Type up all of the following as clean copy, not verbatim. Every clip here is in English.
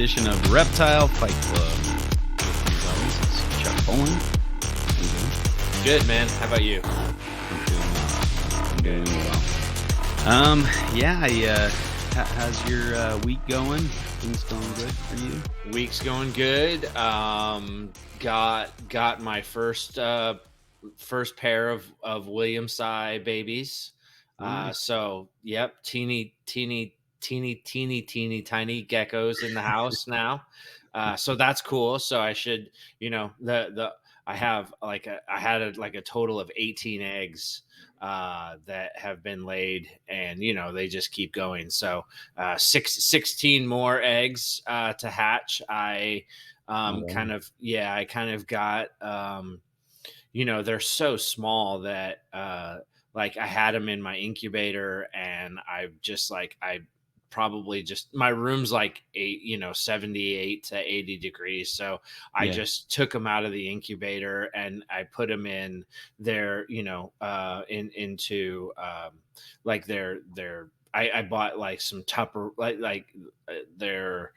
edition of Reptile Fight Club. As always, it's Chuck Bowen. Good, man. How about you? I'm doing well. How's your week going? Things going good for you? Week's going good. Got my first pair of Williamsi babies. Nice. So yep, teeny tiny geckos in the house now. So that's cool. So I should, I had a total of 18 eggs that have been laid, and they just keep going. So 16 more eggs to hatch. I kind of got they're so small that like I had them in my incubator, and I probably just, my room's like 78 to 80 degrees. So I just took them out of the incubator and I put them in their, into I bought like some Tupper, they're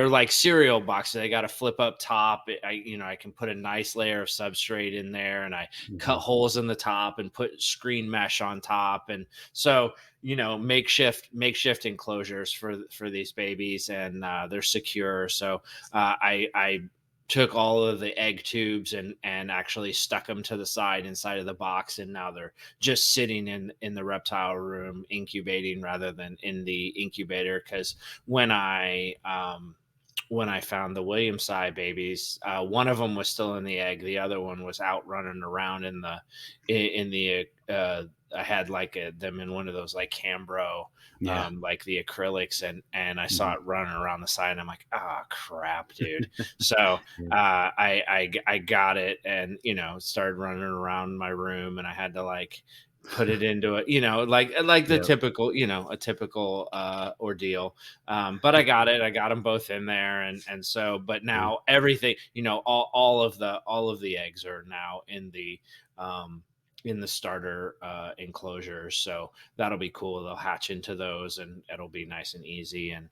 like cereal boxes. They got a flip up top. I can put a nice layer of substrate in there, and I cut holes in the top and put screen mesh on top. And so, makeshift enclosures for these babies, and they're secure. So I took all of the egg tubes and actually stuck them to the side inside of the box, and now they're just sitting in the reptile room incubating rather than in the incubator. Because when I found the Williamsi babies, one of them was still in the egg, the other one was out running around in the I had them in one of those like Cambro, like the acrylics, and I saw it running around the side, and I'm like, crap, dude. So I got it, and started running around my room, and I had to put it into it, the typical, a typical ordeal. But I got them both in there, and so, but now everything, all of the eggs are now in the starter enclosures. So that'll be cool. They'll hatch into those, and it'll be nice and easy. And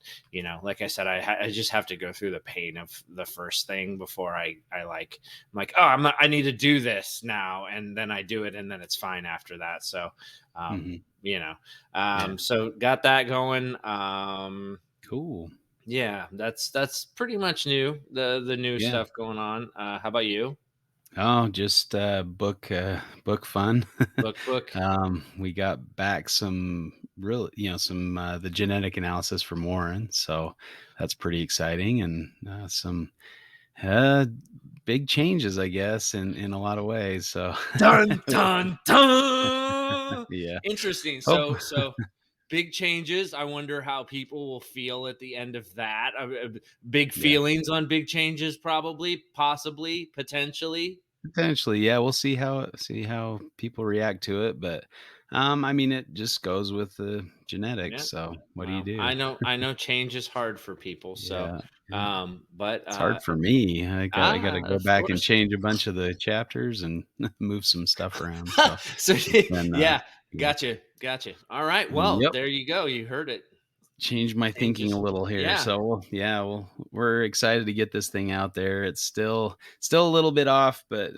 like I said, I just have to go through the pain of the first thing before I'm like, I need to do this now, and then I do it, and then it's fine after that. So so got that going. Cool. Yeah, that's pretty much new, the new stuff going on. How about you? Oh, just book fun. Book. We got back some real, some the genetic analysis from Warren, so that's pretty exciting, and some big changes, I guess, in a lot of ways. So dun dun dun. Yeah, Interesting. oh. So big changes. I wonder how people will feel at the end of that. Big feelings on big changes, probably, possibly, potentially. Potentially, we'll see how people react to it, but I mean, it just goes with the genetics. So what do you do? I know change is hard for people. So, but it's hard for me. I got to go of back and course. change a bunch of the chapters and move some stuff around. So, Gotcha. All right. Well, there you go. You heard it. Change my thinking a little here. Yeah. So we're excited to get this thing out there. It's still a little bit off, but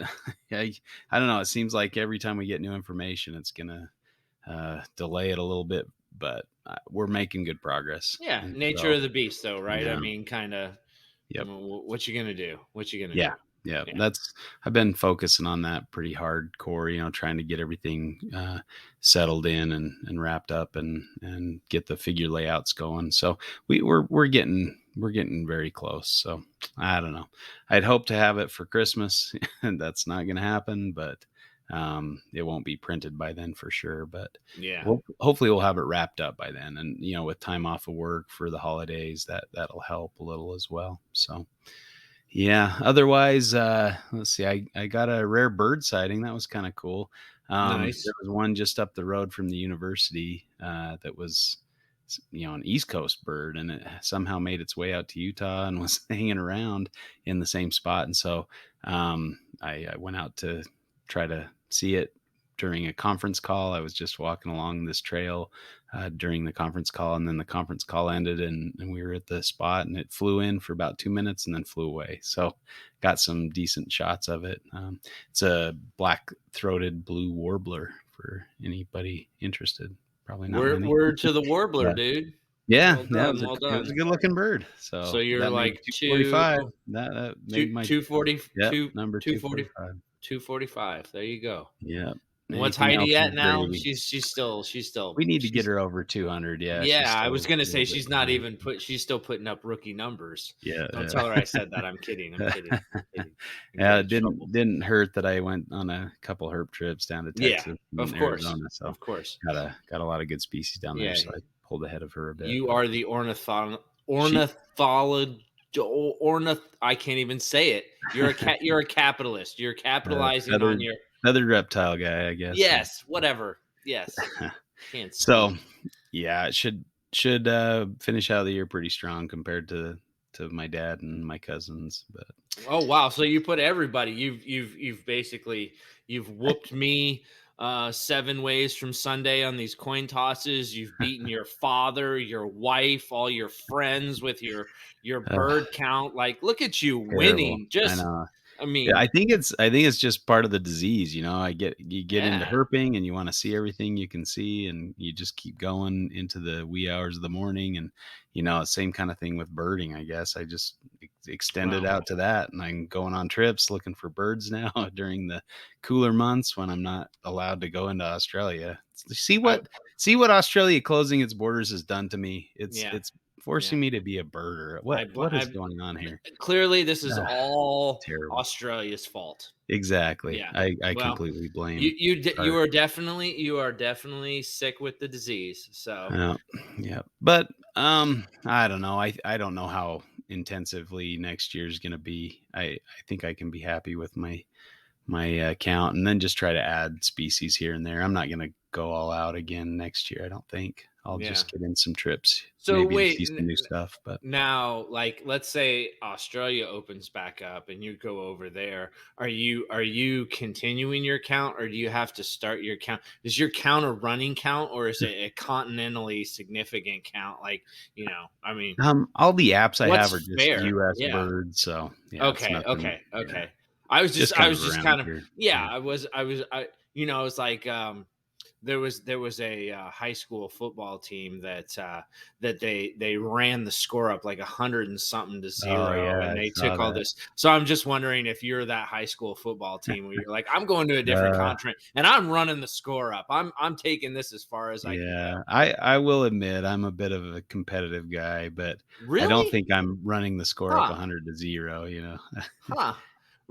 I don't know. It seems like every time we get new information, it's gonna delay it a little bit, but we're making good progress. Yeah, nature of the beast, though, right? Yeah. I mean, kind of. Yep. What you gonna do? Yeah. I've been focusing on that pretty hardcore, trying to get everything settled in and wrapped up and get the figure layouts going. So we're getting very close. So I don't know. I'd hope to have it for Christmas, and that's not going to happen, but it won't be printed by then for sure. But hopefully we'll have it wrapped up by then. And with time off of work for the holidays, that'll help a little as well. So. Yeah. Otherwise, let's see. I got a rare bird sighting. That was kind of cool. Nice. There was one just up the road from the university that was, an East Coast bird, and it somehow made its way out to Utah and was hanging around in the same spot. And so I went out to try to see it during a conference call. I was just walking along this trail during the conference call, and then the conference call ended, and we were at the spot, and it flew in for about 2 minutes and then flew away. So got some decent shots of it. It's a black-throated blue warbler for anybody interested. Probably not many. Word to the warbler, Yeah. dude. Yeah, Well yeah, done, well it was a done. good looking bird. So So you're that made like 245. That made my 240, yep, number 245. 245. There you go. Yep. And what's Anything else Heidi is at now? gravy. She's still We need to get she's her over 200. Yeah, she's yeah, I was still gonna a say little bit she's not behind. even she's still putting up rookie numbers. Yeah, Don't yeah. tell her I said that. I'm kidding. I'm kidding. I'm kidding. I'm Yeah, get it in trouble. didn't hurt that I went on a couple herp trips down to Yeah, Texas and of course. Arizona, so Of course. got a lot of good species down there, Yeah. so I pulled ahead of her a bit, You but are the she I can't even say it. You're a capitalist. You're capitalizing on feathered your reptile guy, I guess. yes, whatever. Yes. Can't So, speak. yeah, it should finish out the year pretty strong compared to my dad and my cousins, but Oh wow! So you put everybody. You've basically you've whooped me 7 ways from Sunday on these coin tosses. You've beaten your father, your wife, all your friends with your ugh, bird count. Like, look at you terrible. winning. I Just, know. I Yeah, mean, I think it's just part of the disease, you get into yeah. herping and you wanna see everything you can see, and you just keep going into the wee hours of the morning, and, same kinda thing with birding, I guess. I just extended Well, out to that, and I'm going on trips looking for birds now during the cooler months when I'm not allowed to go into Australia. I See what Australia closing its borders has done to me. yeah, It's yeah. forcing me to be a birder. What is going on here? Clearly this is Ah, all terrible. Australia's fault. Exactly. Yeah. I Well, completely blame you our are definitely sick with the disease. So yeah, yeah. But, I don't know. I don't know how intensively next year's gonna be. I think I can be happy with my count, and then just try to add species here and there. I'm not gonna go all out again next year, I don't think. I'll yeah. just get in some trips, So maybe to wait, see some new stuff, but now, like, let's say Australia opens back up and you go over there. Are you continuing your count, or do you have to start your count? Is your count a running count, or is it a continentally significant count? Like, I mean, all the apps I have are what's just fair? US Yeah. birds, so, yeah, it's Okay, nothing okay, yeah, okay. I was just just I kind of was just around kind of here. yeah, Yeah. I was like there was a high school football team that they ran the score up like 100 and something to Oh, zero, yeah, and I they saw took all that. this. So I'm just wondering if you're that high school football team where you're like, I'm going to a different Uh continent and I'm running the score up. I'm taking this as far as I can go. Yeah, I will admit I'm a bit of a competitive guy, but I don't Really? think I'm running the score up Huh? 100 to 0, Huh?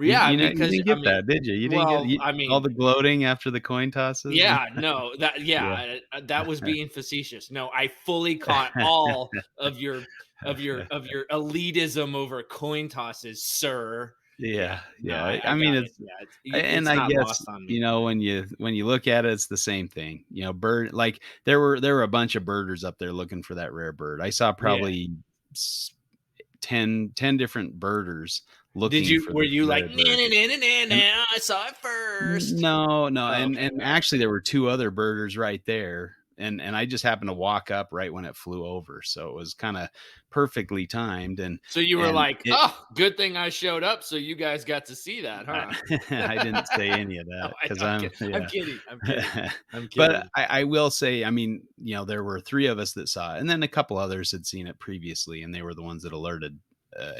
Yeah, You because didn't I get mean, that, did you? You didn't get well, I all mean, the gloating after the coin tosses? yeah, no, Yeah. that was being facetious. No, I fully caught all of your elitism over coin tosses, sir. Yeah, Yeah, no, yeah, I I mean, got it. Yeah, and it's I not guess, lost on me. when you look at it, it's the same thing, bird like, there were a bunch of birders up there looking for that rare bird. I saw Yeah. probably s 10 different birders Did looking you for were this you like, rare "Nah, bird, nah, nah, nah, nah, and nah, I saw it first." no, no, Oh, and okay, and alright. actually there were 2 other birders right there, and I just happened to walk up right when it flew over, so it was kinda perfectly timed, So you were and like, it "Oh, good thing I showed up so you guys got to see that, I huh?" I didn't say any of No, that because I'm I'm yeah. kidding, I'm kidding, I'm But kidding. I will say, I mean, there were 3 of us that saw it, and then a couple others had seen it previously, and they were the ones that alerted,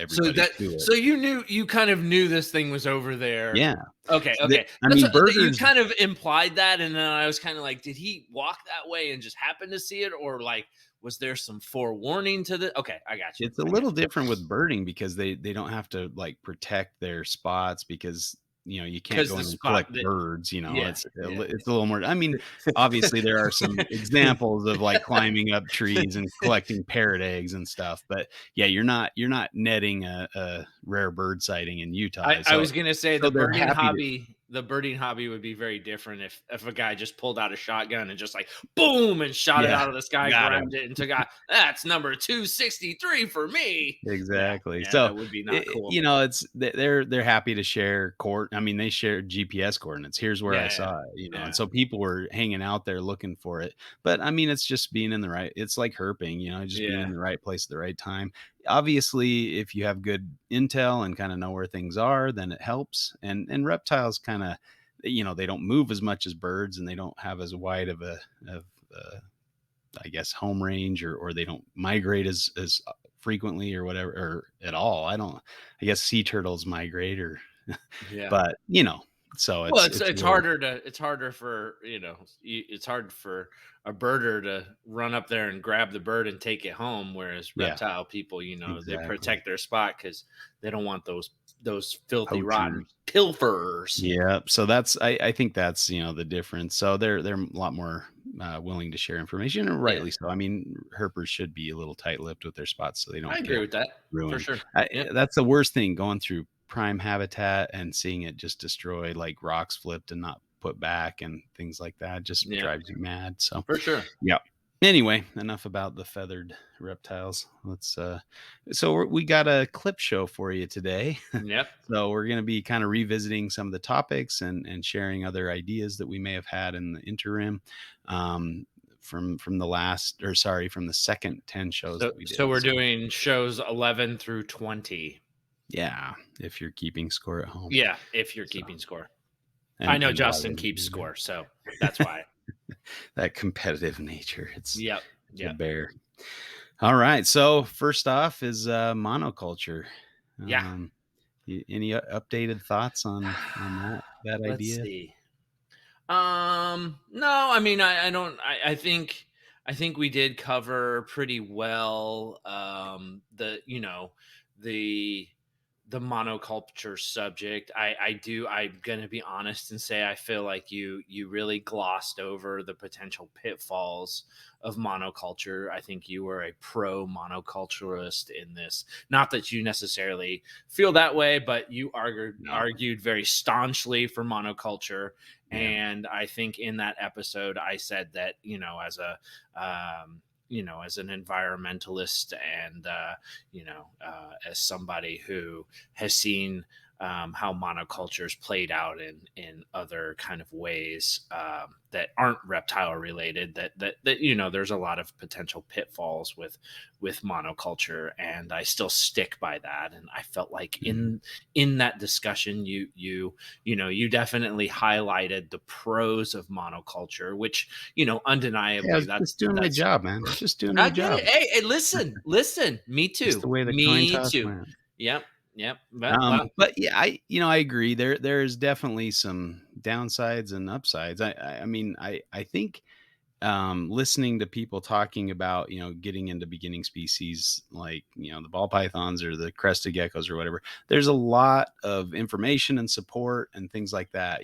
So everybody that to it. so you kind of knew this thing was over there. Yeah. Okay, The okay. I That's mean, what you birders kind of implied that, and then I was kind of like, did he walk that way and just happen to see it, or like was there some forewarning to the? Okay, I got you. it's a I got little you. different with birding because they don't have to, like, protect their spots because, you can't Because go the in and spot collect that, birds, yeah, yeah. it's a little more I mean, obviously, there are some examples of, like, climbing up trees and collecting parrot eggs and stuff, but, yeah, you're not netting a rare bird sighting in Utah, I was gonna say the so they're birding happy to hobby. the birding hobby would be very different if a guy just pulled out a shotgun and just like boom and shot it Yeah, out of the sky, got grabbed him. it and took out. That's number 263 for me. Yeah, Exactly. yeah, So, that would be not cool. it's they're happy to share I mean, they share GPS coordinates. Here's where I Yeah, yeah, saw it, and yeah, so people were hanging out there looking for it. But I mean, it's just being in the right. It's like herping, just being yeah, in the right place at the right time. Obviously, if you have good intel and kind of know where things are, then it helps. And reptiles kind of, they don't move as much as birds, and they don't have as wide of uh, I guess home range, or they don't migrate as frequently or whatever, or at all. I guess sea turtles migrate, or yeah. but so Well, it's it's really, harder to it's harder for it's hard for a birder to run up there and grab the bird and take it home, whereas yeah, reptile people, they exactly. protect their spot because they don't want those filthy rotten Poachers. pilfers. Yeah, so I think that's, the difference. So they're a lot more willing to share information, and Yeah, rightly so. I mean, herpers should be a little tight-lipped with their spots so they I don't agree get with that for ruined. sure. Yeah, That's the worst thing, going through prime habitat and seeing it just destroyed, like rocks flipped and not put back and things like that, just yeah, drives you mad. So, for sure. yeah. Anyway, enough about the feathered reptiles. So we got a clip show for you today. Yep. So we're going to be kind of revisiting some of the topics and sharing other ideas that we may have had in the interim, um, from the from the second 10 shows So that we so did. we're So doing shows 11 through 20. yeah, if you're keeping score at home. Yeah, if you're So keeping score. I know and why Justin wouldn't keeps you do score, so that's why. that? That competitive nature. Yep. It's a Yep. bear. All right. So first off is monoculture. Yeah. Um, any updated thoughts on that Let's idea? see. No, I mean, I don't, I think we did cover pretty well, the, the monoculture subject. I'm going to be honest and say, I feel like you really glossed over the potential pitfalls of monoculture. I think you were a pro monoculturist in this. Not that you necessarily feel that way, but you No. argued very staunchly for monoculture. Yeah. And I think in that episode, I said that, as an environmentalist and, as somebody who has seen how monocultures played out in other kind of ways that aren't reptile related, that there's a lot of potential pitfalls with monoculture, and I still stick by that. And I felt like Mhm. in that discussion, you definitely highlighted the pros of monoculture, which Yeah, I undeniably was just doing my that's job, man. Just doing my I get it. job. Hey, listen. Me Just too. the way the coin Me toss too. went. Yep, yep. Well, But yeah, I agree. There's definitely some downsides and upsides. I mean, I think listening to people talking about, getting into beginning species like, the ball pythons or the crested geckos or whatever, there's a lot of information and support and things like that.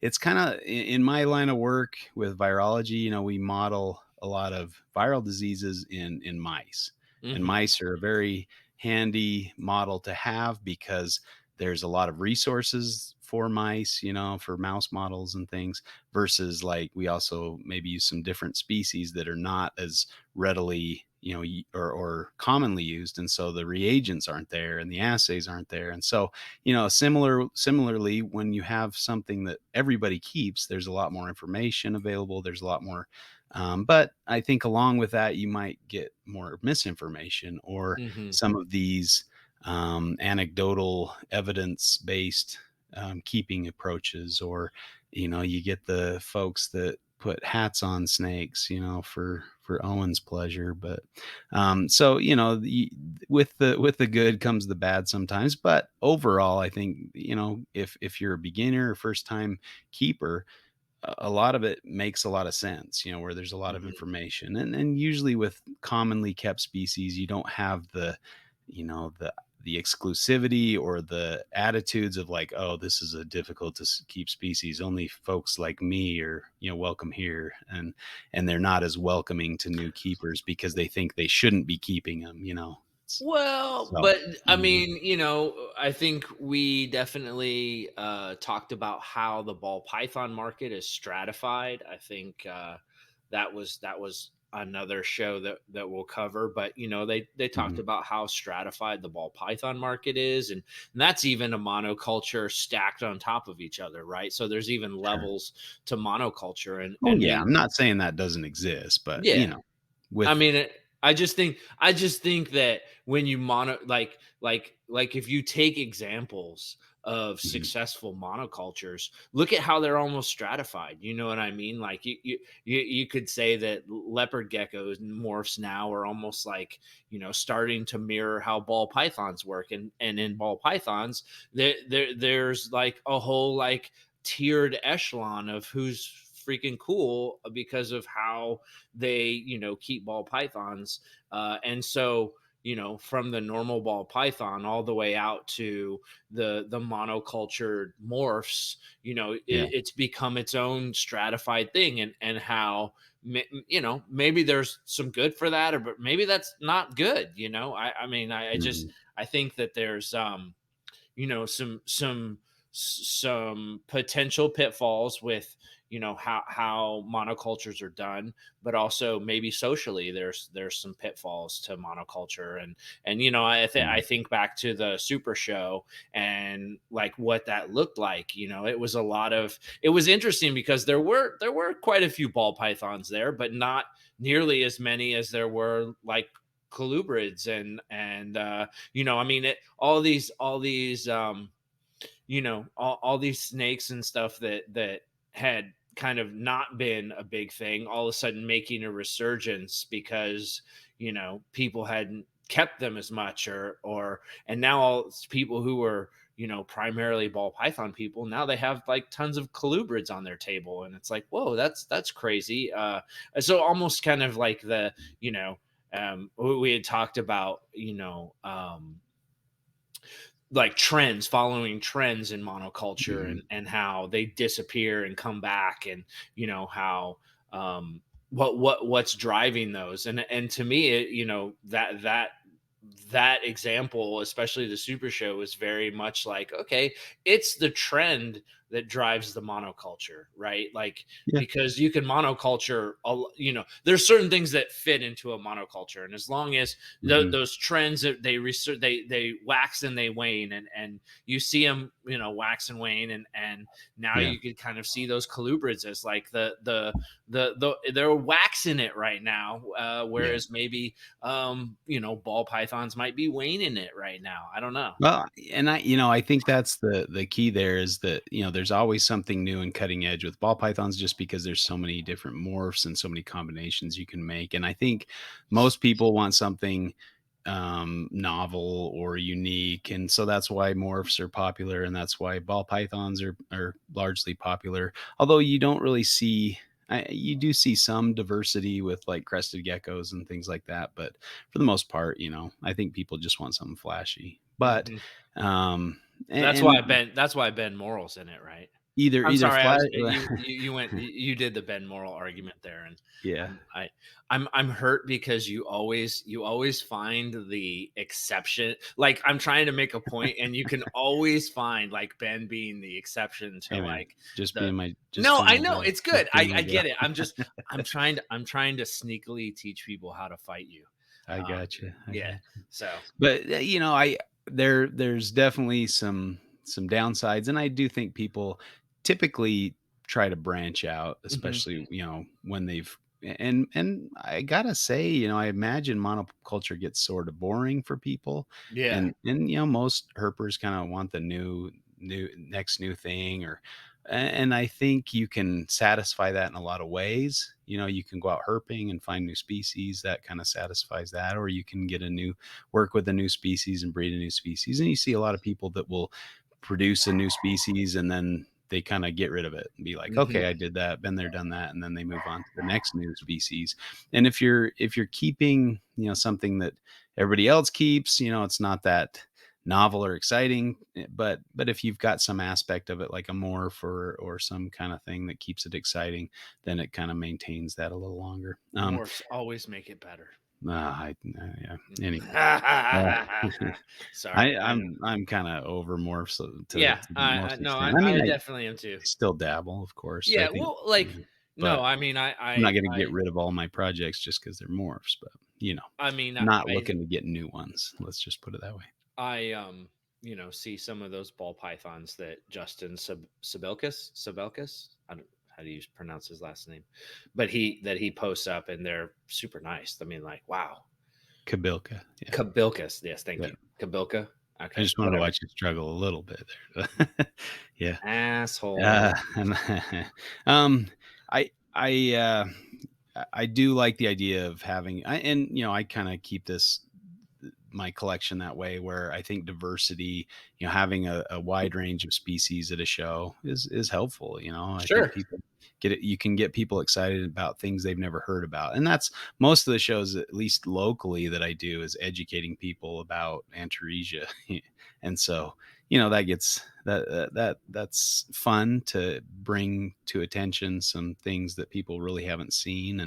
It's kind of in my line of work with virology. We model a lot of viral diseases in mice, and mhm, mice are a very handy model to have because there's a lot of resources for mice, for mouse models and things, versus like we also maybe use some different species that are not as readily, or commonly used, and so the reagents aren't there and the assays aren't there. And so, similarly, when you have something that everybody keeps, there's a lot more information available, there's a lot more, but I think along with that you might get more misinformation, or mhm, some of these anecdotal evidence based keeping approaches, or you get the folks that put hats on snakes, for Owen's pleasure. But so with the good comes the bad sometimes. But overall, I think, if you're a beginner or first time keeper, a lot of it makes a lot of sense, where there's a lot of mhm, information. And usually with commonly kept species, you don't have the exclusivity or the attitudes of like, oh, this is a difficult to keep species. Only folks like me are, welcome here. And they're not as welcoming to new keepers because they think they shouldn't be keeping them. it's Well, so, but I mhm, mean, I think we definitely talked about how the ball python market is stratified. I think that was another show that we'll cover. But they talked mhm, about how stratified the ball python market is, and that's even a monoculture stacked on top of each other, right? So there's even sure. levels to monoculture, and Oh, and yeah, we I'm not saying that doesn't exist, but, yeah. I with mean, I just think that when you like if you take examples of mhm, successful monocultures, look at how they're almost stratified. You know what I mean? Like you could say that leopard geckos and morphs now are almost like starting to mirror how ball pythons work, and in ball pythons there's like a whole like tiered echelon of who's freaking cool because of how they keep ball pythons, and so from the normal ball python all the way out to the monocultured morphs, yeah, it's become its own stratified thing, and how maybe there's some good for that, or but maybe that's not good. I mean, mhm, I think that there's some potential pitfalls with how monocultures are done, but also maybe socially there's some pitfalls to monoculture, and I mhm, think back to the super show and like what that looked like. It was interesting because there were quite a few ball pythons there, but not nearly as many as there were like colubrids, and I mean, all these all these snakes and stuff that had kind of not been a big thing, all of a sudden making a resurgence because people hadn't kept them as much, or and now all people who were primarily ball python people, now they have like tons of colubrids on their table, and it's like, whoa, that's crazy. So almost kind of like the we had talked about like trends, following trends in monoculture, mhm, and how they disappear and come back, and how what's driving those, and to me that example, especially the super show, is very much like, okay, it's the trend that drives the monoculture, right? Like, yeah, because you can monoculture there's certain things that fit into a monoculture, and as long as mhm, those trends that they wax and they wane, and you see them wax and wane, and now yeah, you could kind of see those colubrids as like they're waxing it right now, yeah. whereas maybe ball pythons might be waning it right now. I don't know. Well, and I think that's the key there is that, there's always something new and cutting edge with ball pythons just because there's so many different morphs and so many combinations you can make. And I think most people want something novel or unique. And so that's why morphs are popular and that's why ball pythons are largely popular. Although you don't really see you do see some diversity with like crested geckos and things like that, but for the most part, I think people just want something flashy. But Hmm. um That's and why Ben Moral's in it, right? I'm either sorry, I flash was you went you did the Ben Moral argument there, and yeah. I'm I I'm hurt because you always find the exception. Like, I'm trying to make a point, and you can always find like Ben being the exception to Hey man, like the. just No, doing I my know job. it's good. Just I doing my I job. get it. I'm trying to sneakily teach people how to fight you. I got you. I Yeah. got So. But, I there's definitely some downsides, and I do think people typically try to branch out, Mhm. especially, when they've and I gotta say, I imagine monoculture gets sort of boring for people, Yeah. and most herpers kinda want the next new thing and I think you can satisfy that in a lot of ways. You can go out herping and find new species that kinda satisfies that, or you can get a new work with a new species and breed a new species. And you see a lot of people that will produce a new species and then they kind of get rid of it and be like, Mhm. okay, I did that, been there, done that, and then they move on to the next new species. And if you're keeping, something that everybody else keeps, it's not that novel or exciting, but if you've got some aspect of it like a morph or some kind of thing that keeps it exciting, then it kind of maintains that a little longer. Morphs always make it better. Yeah. Anyway, Sorry, I know. I'm kind of over more so Yeah, to the most no, extent. I mean, I I definitely am too. still dabble, of course. I Yeah, think, well, you know, no, but I mean, I'm not going to get rid of all my projects just because they're morphs. But I mean, not looking to get new ones. Let's just put it that way. I see some of those ball pythons that Justin Sabelkis, I don't how do you pronounce his last name, but he posts up, and they're super nice. I mean, like, wow. Kabilka. Yeah, Kabilkas, yes, thank yeah. you. Kabilka. I Okay, just wanted to whatever. watch you struggle a little bit there. Yeah. Asshole. Uh, and, um, I I uh, I do like the idea of having, and I kind of keep this my collection that way, where I think diversity, having a wide range of species at a show is helpful. I think Sure. people get it. You can get people excited about things they've never heard about, and that's most of the shows, at least locally, that I do, is educating people about Antaresia, and so that gets that's fun to bring to attention some things that people really haven't seen,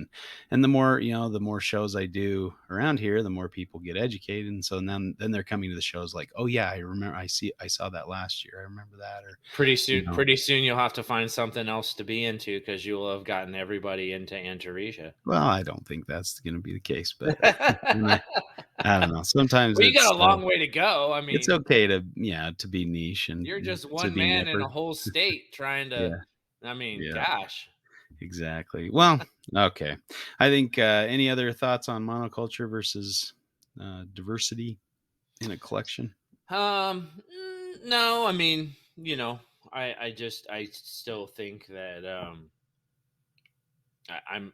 and the more shows I do around here, the more people get educated. And so then they're coming to the shows like, oh yeah, I saw that last year. I remember that. Or, you know, Pretty soon you'll have to find something else to be into because you will have gotten everybody into Antaresia. well, I don't think that's going to be the case, but and I don't know. Sometimes Well, you got a long way to go. I it's mean, okay to, to be niche you're and just to one be man in nipper. a whole state trying to, Yeah. I mean, Yeah, gosh. exactly. Well, okay. I think, any other thoughts on monoculture versus, diversity in a collection? No, I mean, I still think that I'm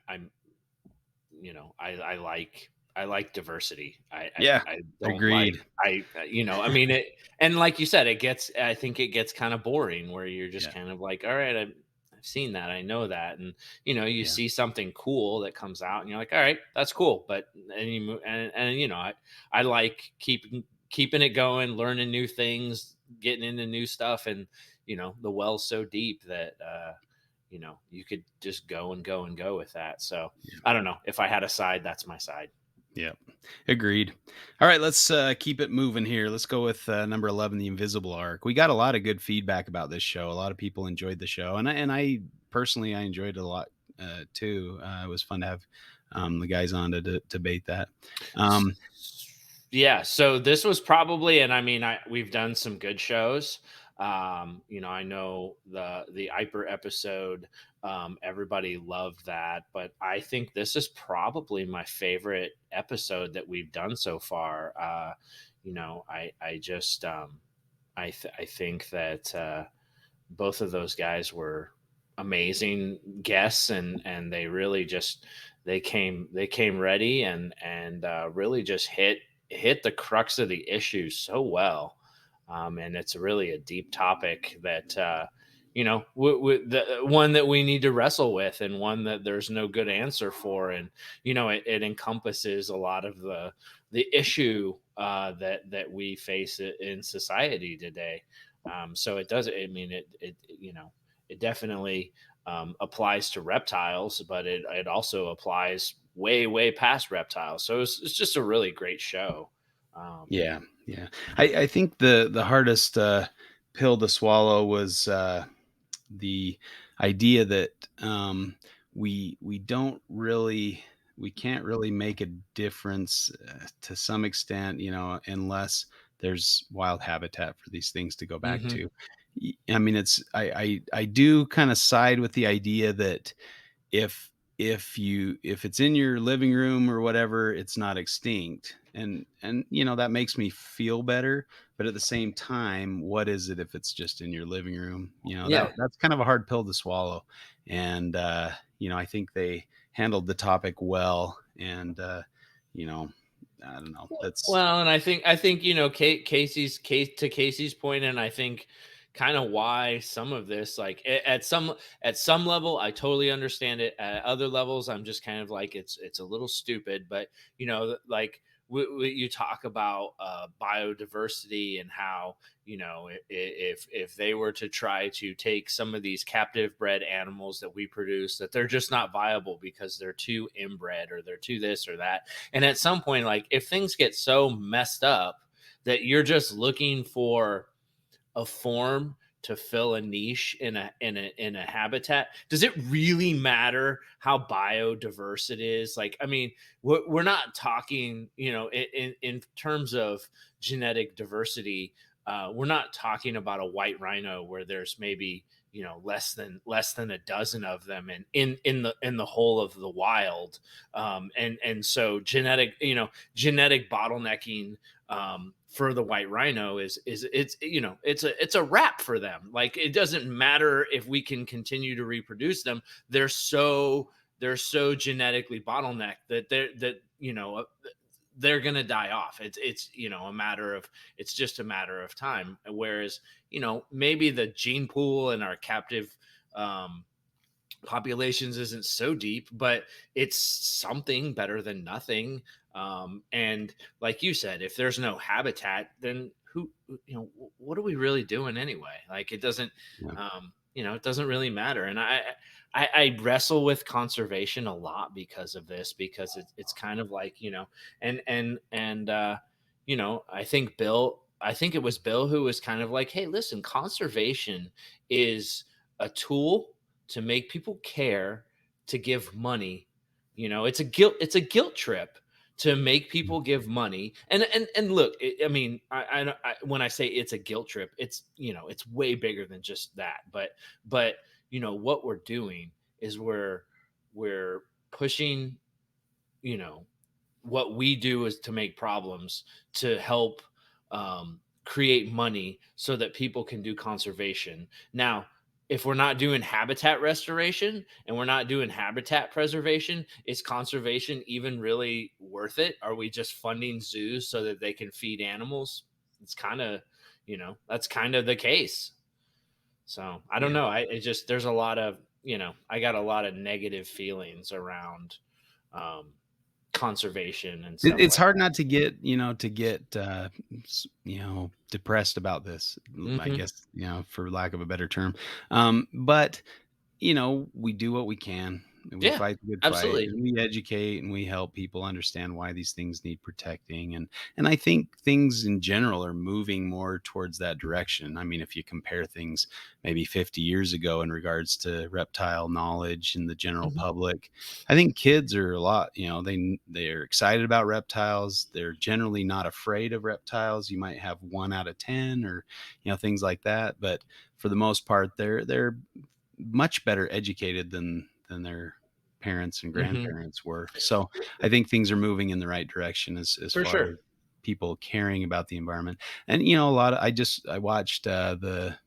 I like diversity. Yeah, I don't like agreed. I mean it, and like you said, I think it gets kind of boring where you're just Yeah, kind of like, all right, I've seen that, I know that, and you yeah, see something cool that comes out, and you're like, all right, that's cool, but and you move, and I like keeping it going, learning new things, getting into new stuff, and the well's so deep that you could just go and go and go with that. So yeah, I don't know. If I had a side, that's my side. yeah. Agreed. All right, let's, keep it moving here. Let's go with, number 11, The Invisible Arc. We got a lot of good feedback about this show. A lot of people enjoyed the show, and I personally, I enjoyed it a lot, too. It was fun to have, the guys on to debate that. Um, Yeah, so this was probably, and I mean, we've done some good shows. I know the Iper episode, everybody loved that, but I think this is probably my favorite episode that we've done so far. I just I think that both of those guys were amazing guests, and they really just they came ready, and really just hit the crux of the issue so well. And it's really a deep topic that the one that we need to wrestle with, and one that there's no good answer for. And it encompasses a lot of the issue that we face in society today. So it does. I mean, it definitely applies to reptiles, but it also applies way past reptiles. So it's just a really great show. Um, yeah, yeah. I think the hardest, pill to swallow was, the idea that, we can't really make a difference, to some extent, unless there's wild habitat for these things to go back mhm. to. I mean, I do kind of side with the idea that if if it's in your living room or whatever, it's not extinct. And that makes me feel better. But at the same time, what is it if it's just in your living room? Yeah. That's kind of a hard pill to swallow. And I think they handled the topic well. And you know I don't know, that's Well, and I think Casey's point, and I think kind of why some of this, like at some level, I totally understand it. At other levels, I'm just kind of like it's a little stupid, but like you talk about biodiversity and how, if they were to try to take some of these captive bred animals that we produce, that they're just not viable because they're too inbred or they're too this or that. And at some point, like, if things get so messed up that you're just looking for a form to fill a niche in a habitat, does it really matter how biodiverse it is? Like, I mean, we're not talking, in terms of genetic diversity. We're not talking about a white rhino where there's maybe, less than a dozen of them in the whole of the wild. And so genetic bottlenecking, for the white rhino is it's a wrap for them. Like, it doesn't matter if we can continue to reproduce them. They're so genetically bottlenecked that they're gonna die off. It's just a matter of time. Whereas, maybe the gene pool in our captive um populations isn't so deep, but it's something better than nothing. And like you said, if there's no habitat, then what are we really doing anyway? Like, Yeah. it doesn't really matter. And I wrestle with conservation a lot because of this, because it's kind of like, I think it was Bill who was kind of like, hey, listen, conservation is a tool to make people care, to give money. It's a guilt trip to make people give money. And look, I mean, when I say it's a guilt trip, it's way bigger than just that. But what we're doing is we're pushing, you know what we do is to make problems, to help create money so that people can do conservation. Now, if we're not doing habitat restoration and we're not doing habitat preservation, is conservation even really worth it? Are we just funding zoos so that they can feed animals? It's kind of, that's kind of the case. So I don't Yeah. know. There's a lot of, I got a lot of negative feelings around um, conservation and stuff It's like hard not to get, depressed about this, that. I Hmm. guess, for lack of a better term. But we do what we can, and we Yeah, fight the good fight, absolutely. and we educate, and we help people understand why these things need protecting, and I think things in general are moving more towards that direction. I mean, if you compare things maybe 50 years ago in regards to reptile knowledge in the general Mhm, public, I think kids are a lot, they're excited about reptiles. They're generally not afraid of reptiles. You might have 1 out of 10 or, things like that, but for the most part, they're much better educated than their parents and mhm. grandparents were. So I think things are moving in the right direction as For far sure. as people caring about the environment. And a lot of I watched the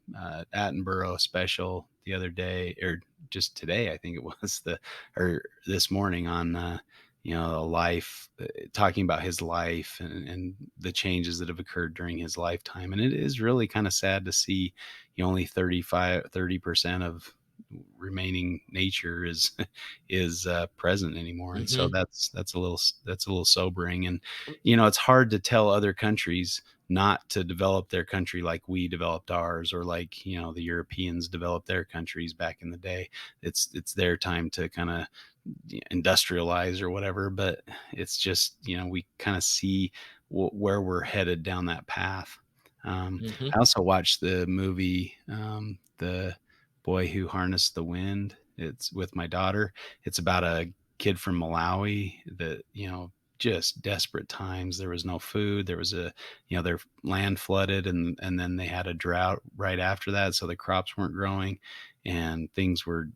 Attenborough special the other day, or just today, I think it was, the or this morning on a life, talking about his life and the changes that have occurred during his lifetime. And it is really kind of sad to see only 30% of remaining nature is present anymore. And so Mhm. that's a little sobering. And it's hard to tell other countries not to develop their country like we developed ours, or like the Europeans developed their countries back in the day. It's their time to kind of industrialize or whatever, but it's just we kind of see where we're headed down that path. Mhm. I also watched the movie, The Boy Who Harnessed the Wind. It's with my daughter. It's about a kid from Malawi that, just desperate times. There was no food. There was their land flooded, and then they had a drought right after that. So the crops weren't growing and things were,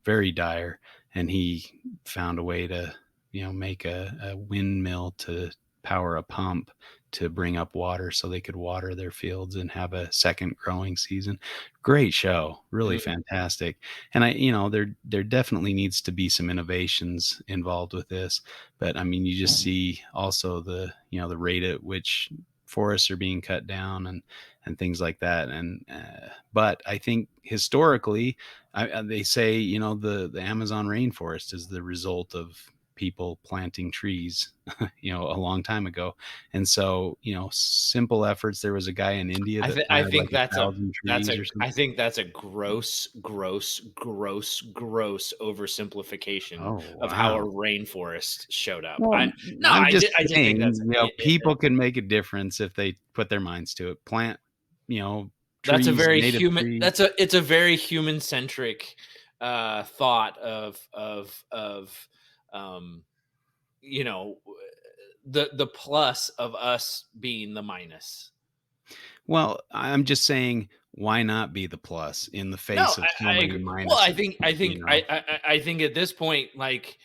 very dire. And he found a way to, make a windmill to power a pump to bring up water so they could water their fields and have a second growing season. Great show, really Mhm. fantastic. And there definitely needs to be some innovations involved with this. But I mean, you just see also the rate at which forests are being cut down and things like that. And but I think historically, they say the Amazon rainforest is the result of people planting trees, a long time ago. And so, simple efforts. There was a guy in India that I planted like think a thousand trees or I something. think that's a gross, gross, gross, gross oversimplification Oh, of how a wow. rainforest showed up. Well, I'm just I just think saying, people can make a difference if they put their minds to it. Plant, you know, that's a trees, very native human. trees. It's a very human centric thought of um, you know the plus of us being the minus. Well, I'm just saying, why not be the plus in the No, face of so I many agree. Well, minuses, you know? I think at this point, like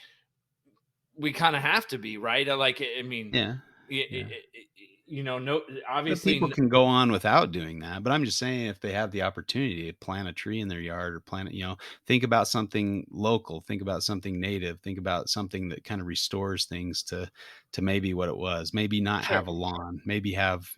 we kind of have to be right. Like, I mean, Yeah, y- y- yeah. y- no, But obviously, people can go on without doing that, but I'm just saying if they have the opportunity to plant a tree in their yard or plant it, think about something local, think about something native, think about something that kind of restores things to maybe what it was. Maybe not sure. have a lawn, maybe have,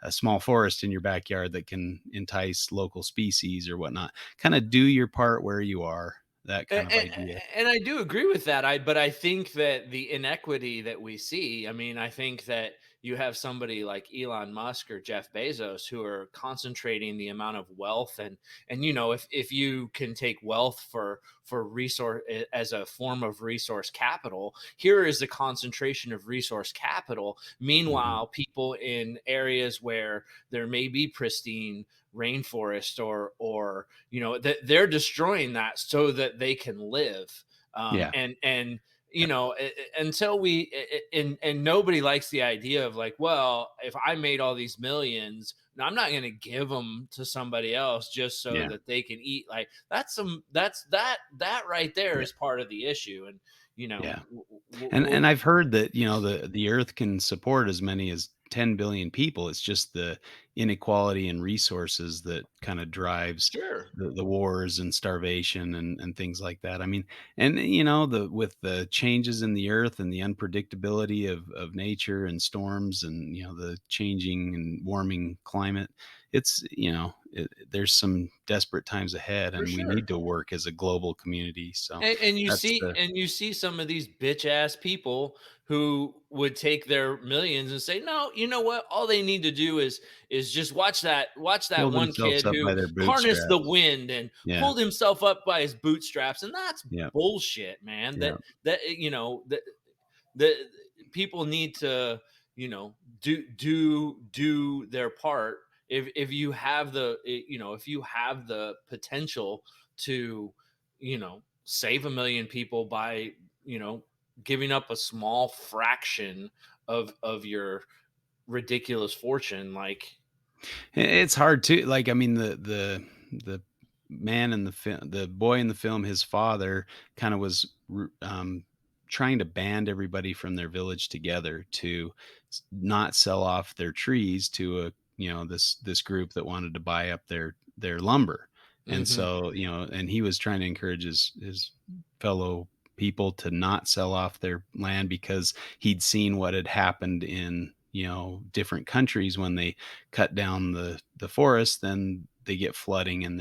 a small forest in your backyard that can entice local species or whatnot. Kind of do your part where you are, that kind of And, idea. and I do agree with that. But I think that the inequity that we see. I mean, I think that you have somebody like Elon Musk or Jeff Bezos who are concentrating the amount of wealth and if you can take wealth for resource as a form of resource capital, here is the concentration of resource capital. Mhm. Meanwhile, people in areas where there may be pristine rainforest or that they're destroying that so that they can live Yeah. and Yeah. until we and nobody likes the idea of like, well, if I made all these millions, no, I'm not going to give them to somebody else just so Yeah. that they can eat. Like that right there Yeah. is part of the issue. And Yeah. And I've heard that, the Earth can support as many as 10 billion people. It's just the inequality in resources that kinda drives sure, the wars and starvation and things like that. I mean, and, the with the changes in the Earth and the unpredictability of nature and storms and, the changing and warming climate, there's some desperate times ahead, for and we sure. need to work as a global community. So that's the And you see some of these bitch ass people who would take their millions and say, no, you know what? All they need to do is just watch that pull one themselves kid up by who their harnessed the bootstraps. wind and Yeah, pulled himself up by his bootstraps, and that's yeah, bullshit, man. yeah, That people need to do their part. If you have if you have the potential to save a million people by you know giving up a small fraction of your ridiculous fortune, like it's hard to like, I mean, the man in the boy in the film, his father kinda was trying to band everybody from their village together to not sell off their trees to this group that wanted to buy up their lumber. And hmm so, and he was trying to encourage his fellow people to not sell off their land because he'd seen what had happened in, different countries when they cut down the forest, then they get flooding in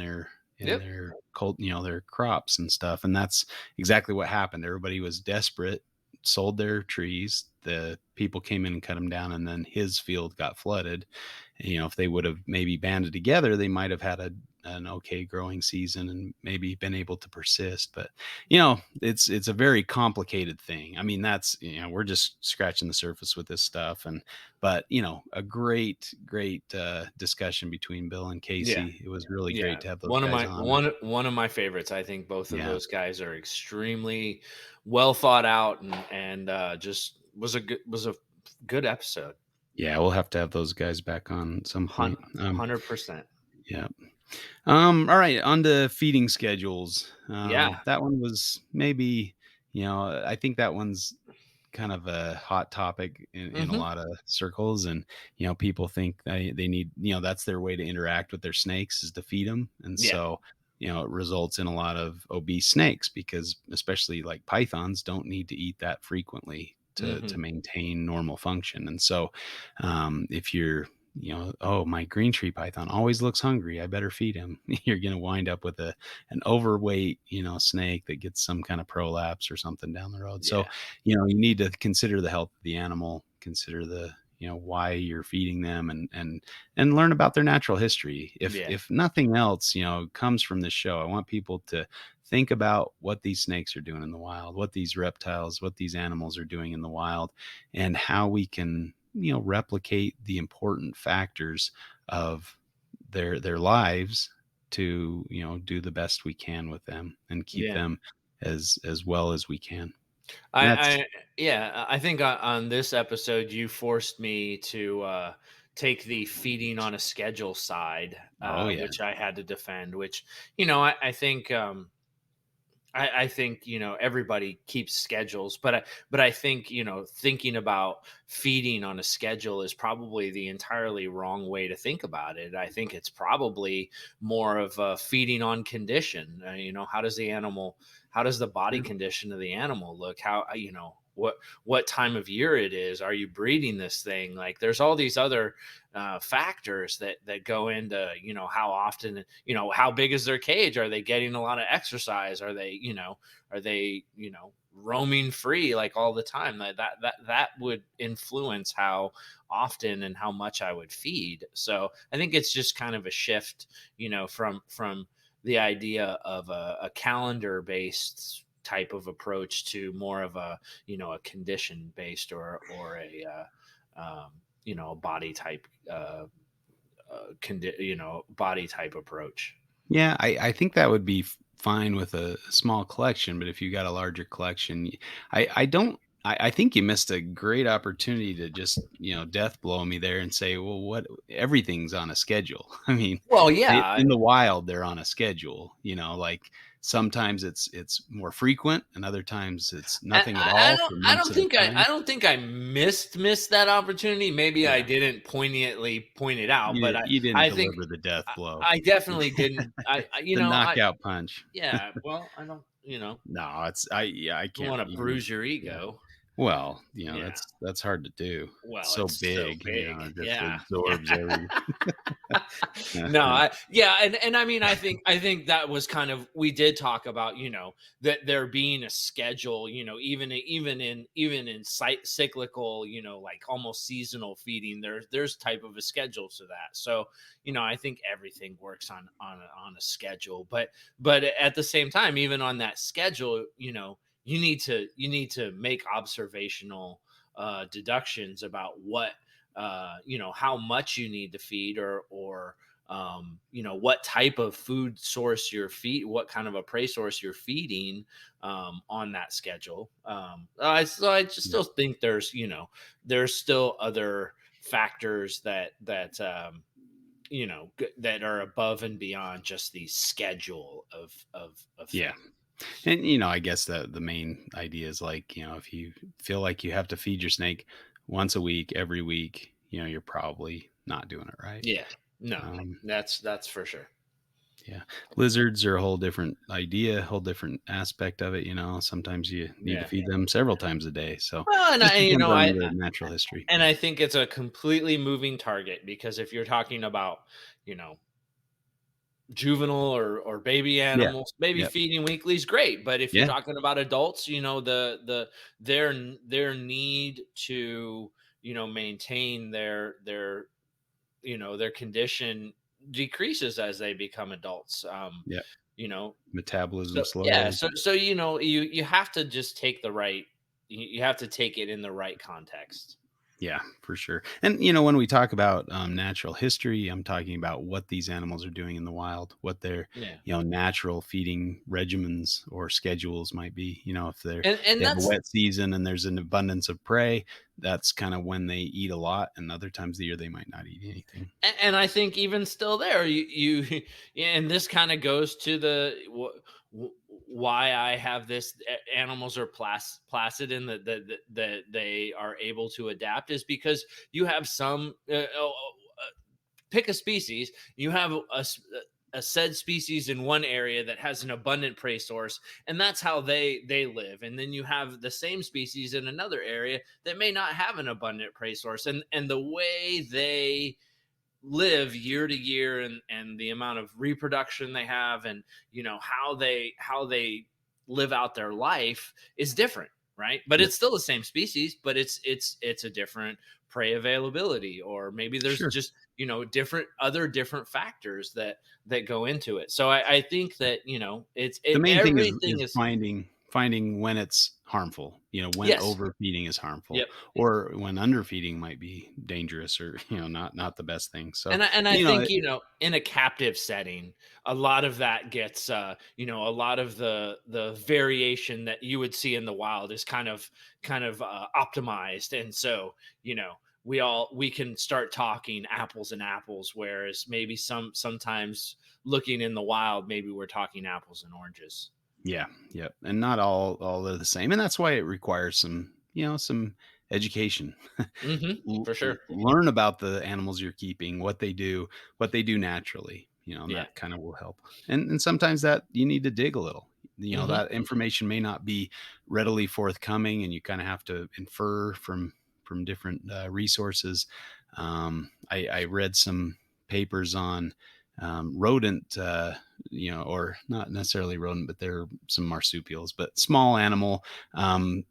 yep. their cold, their crops and stuff. And that's exactly what happened. Everybody was desperate, sold their trees. The people came in and cut them down, and then his field got flooded. If they would have maybe banded together, they might have had an okay growing season and maybe been able to persist. But it's a very complicated thing. I mean, that's we're just scratching the surface with this stuff, but a great discussion between Bill and Yeah. Casey. It was really great Yeah, to have those guys on. And one of my favorites. I think both of yeah, those guys are extremely well thought out and just was a good episode. yeah, we'll have to have those guys back on at some point. 100%. Yeah. All right, on to feeding schedules. Yeah. That one was maybe, I think that one's kind of a hot topic in a Mhm. lot of circles. And, people think they need, that's their way to interact with their snakes is to feed them. And Yeah. so, it results in a lot of obese snakes because especially like pythons don't need to eat that frequently to Mhm. maintain normal function. And so, if you're oh, my green tree python always looks hungry. I better feed him. You're going to wind up with an overweight, snake that gets some kind of prolapse or something down the road. So, Yeah. you need to consider the health of the animal, consider why you're feeding them, and learn about their natural history. Yeah. If nothing else, comes from this show, I want people to think about what these snakes are doing in the wild, what these reptiles, what these animals are doing in the wild, and how we can, replicate the important factors of their lives to, do the best we can with them and keep Yeah. them as well as we can. And that's I yeah, I think on this episode you forced me to take the feeding on a schedule side, oh yeah. which I had to defend. Which I think I think everybody keeps schedules, but I think thinking about feeding on a schedule is probably the entirely wrong way to think about it. I think it's probably more of a feeding on condition. How does the body condition of the animal look? How what time of year it is? Are you breeding this thing? Like, there's all these other factors that go into how often, how big is their cage, are they getting a lot of exercise, are they roaming free like all the time. That would influence how often and how much I would feed. So I think it's just kind of a shift, from the idea of a calendar based type of approach to more of a condition based, or a body type body type approach. Yeah, I think that would be fine with a small collection, but if you got a larger collection, I don't. I think you missed a great opportunity to just death blow me there and say, well, what everything's on a schedule. I mean, Well, yeah. in the wild they're on a schedule. Like sometimes it's more frequent, and other times it's I, nothing at I all don't. for I months don't at a think I. time. I don't think I missed that opportunity. Maybe I Yeah, didn't poignantly point it out, but you didn't I think deliver the death I, blow, I definitely didn't. the knockout punch. Yeah. Well, I don't. No, it's I yeah, I Don't can't want to even bruise your yeah. ego. Well, Yeah. that's hard to do. It's Well, so it's so big, big. it just Yeah. absorbs every No, yeah, and I mean, I think that was kind of, we did talk about, that there being a schedule, even in cyclical, like almost seasonal feeding, there's type of a schedule to that. So, I think everything works on a schedule, but at the same time, even on that schedule, you need to make observational deductions about how much you need to feed, or what type of food source what kind of a prey source you're feeding on that schedule. So I just yeah. still think there's still other factors that are above and beyond just the schedule of Yeah. things. And I guess the main idea is like, if you feel like you have to feed your snake once a week, every week, you're probably not doing it right. Yeah, no, Um, that's for sure. yeah. Lizards are a whole different idea, whole different aspect of it. Sometimes you need to Yeah. feed them several times a day. So Well, and just I, depends on the natural history. and I think it's a completely moving target, because if you're talking about, you know, juvenile or baby Yeah. animals, baby Yep. feeding weekly is great. But if you're Yeah. talking about adults, their need to, maintain their condition decreases as they become adults. Yep. You know, Metabolism so yeah, slows. so you have to just take the right, you have to take it in the right context. Yeah, for sure. And when we talk about natural history, I'm talking about what these animals are doing in the wild, what their Yeah. natural feeding regimens or schedules might be. If And they have a that's wet season and there's an abundance of prey, that's kind of when they eat a lot, and other times of the year they might not eat anything. and I think even still there, yeah, and this kind of goes to why I have this, animals are placid, and that they are able to adapt, is because you have some, pick a species, you have a said species in one area that has an abundant prey source, and that's how they live. And then you have the same species in another area that may not have an abundant prey source, and the way they live year to year, and the amount of reproduction they have, and how they live out their life is different, right? But Yep. it's still the same species, but it's a different prey availability, or maybe there's Sure. just different factors that go into it. So I think that The main thing everything is is. finding when it's harmful, when Yes. overfeeding is harmful, Yep. or when underfeeding might be dangerous, or, not the best thing. So, And I you know, think, it in a captive setting, a lot of that gets, a lot of the variation that you would see in the wild is kind of optimized, and so we can start talking apples and apples, whereas maybe sometimes looking in the wild, maybe we're talking apples and oranges. Yeah, yep, and not all are the same, and that's why it requires some education. For sure. Learn about the animals you're keeping, what they do naturally, and Yeah. that kind of will help. And sometimes that you need to dig a little. hmm That information may not be readily forthcoming, and you kind of have to infer from different resources. I read some papers on rodent, or not necessarily rodent, but they're some marsupials, but small animal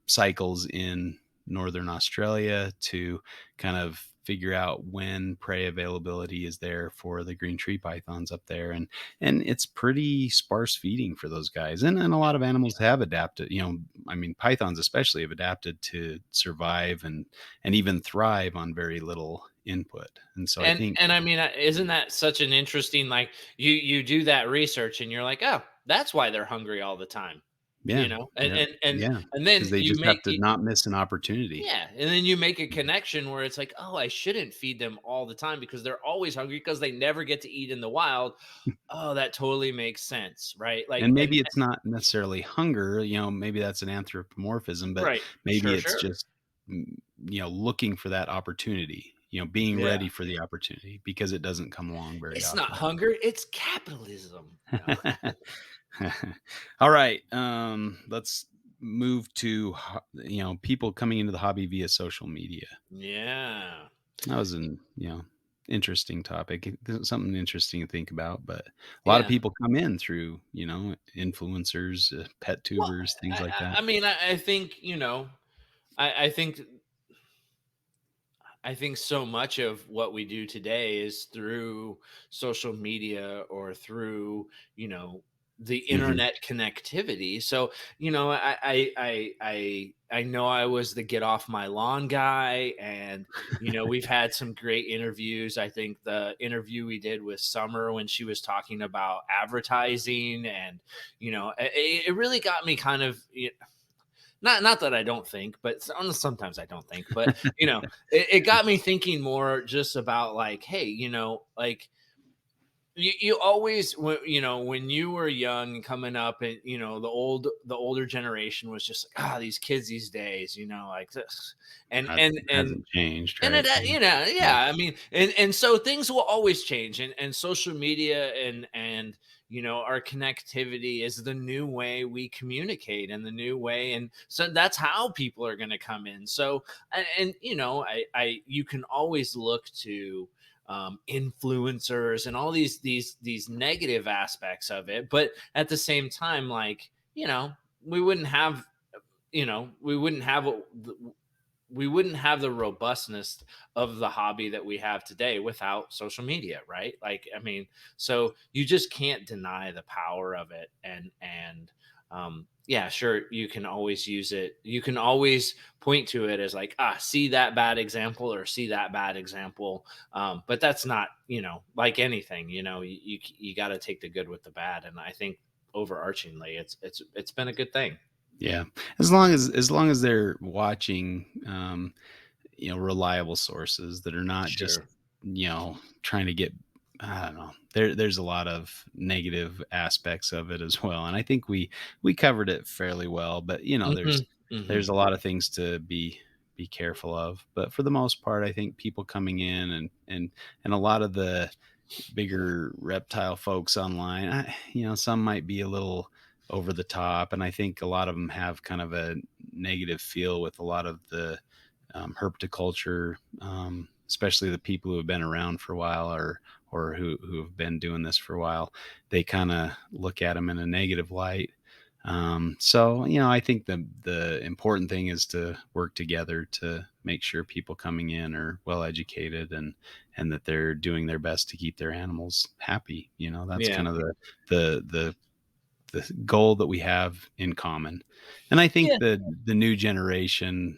cycles in northern Australia to kind of figure out when prey availability is there for the green tree pythons up there, and it's pretty sparse feeding for those guys, and a lot of animals have adapted. I mean, pythons especially have adapted to survive and even thrive on very little input, and so I think. And I mean, isn't that such an interesting, like, you do that research and you're like, oh, that's why they're hungry all the time, Yeah, and yeah, yeah, then because they you just have make to not miss an opportunity. yeah, and then you make a connection where it's like, oh, I shouldn't feed them all the time because they're always hungry because they never get to eat in the wild. Oh, that totally makes sense, right? Like, And and maybe it's not necessarily hunger, maybe that's an anthropomorphism, but right, maybe sure, it's sure, just, looking for that opportity, being yeah. ready for the opportunity because it doesn't come along very It's not often. hunger, it's capitalism. No. All right, let's move to, people coming into the hobby via social media. Yeah, That was interesting topic. Something interesting to think about. But a lot of yeah. people come in through, influencers, pet Well, tubers, things I, like I that. I mean, I think I think so much of what we do today is through social media or through, the Hmm. internet connectivity. So, I know I was the get off my lawn guy, and we've had some great interviews. I think the interview we did with Summer when she was talking about advertising, and it really got me kind of, not that I don't think, but sometimes I don't think, but it got me thinking more just about, like, hey, like, you always, when you were young and coming up, and the older generation was just like, these kids these days, like this, and That and and hasn't changed, and right? Yeah. yeah, I mean, and so things will always change, and social media and our connectivity is the new way we communicate, and the new way, and so that's how people are going to come in. So, and I you can always look to influencers and all these negative aspects of it, but at the same time, like, we wouldn't have we wouldn't have the robustness of the hobby that we have today without social media, right? Like, I mean, so you just can't deny the power of it, and yeah, sure, you can always use it. You can always point to it as like, see that bad example, or see that bad example. But that's not, like anything. You got to take the good with the bad, and I think overarchingly, it's been a good thing. Yeah. As long as they're watching, reliable sources that are not just, Sure. trying to get. I don't know. There's a lot of negative aspects of it as well, and I think we covered it fairly well. But hmm there's hmm a lot of things to be careful of. But for the most part, I think people coming in and a lot of the bigger reptile folks online, some might be a little over the top, and I think a lot of them have kind of a negative feel with a lot of the herpetoculture especially the people who have been around for a while, or who have been doing this for a while, they kind of look at them in a negative light. So I think the important thing is to work together to make sure people coming in are well educated, and that they're doing their best to keep their animals happy. That's Yeah. kind of the goal that we have in common. And I think Yeah. the new generation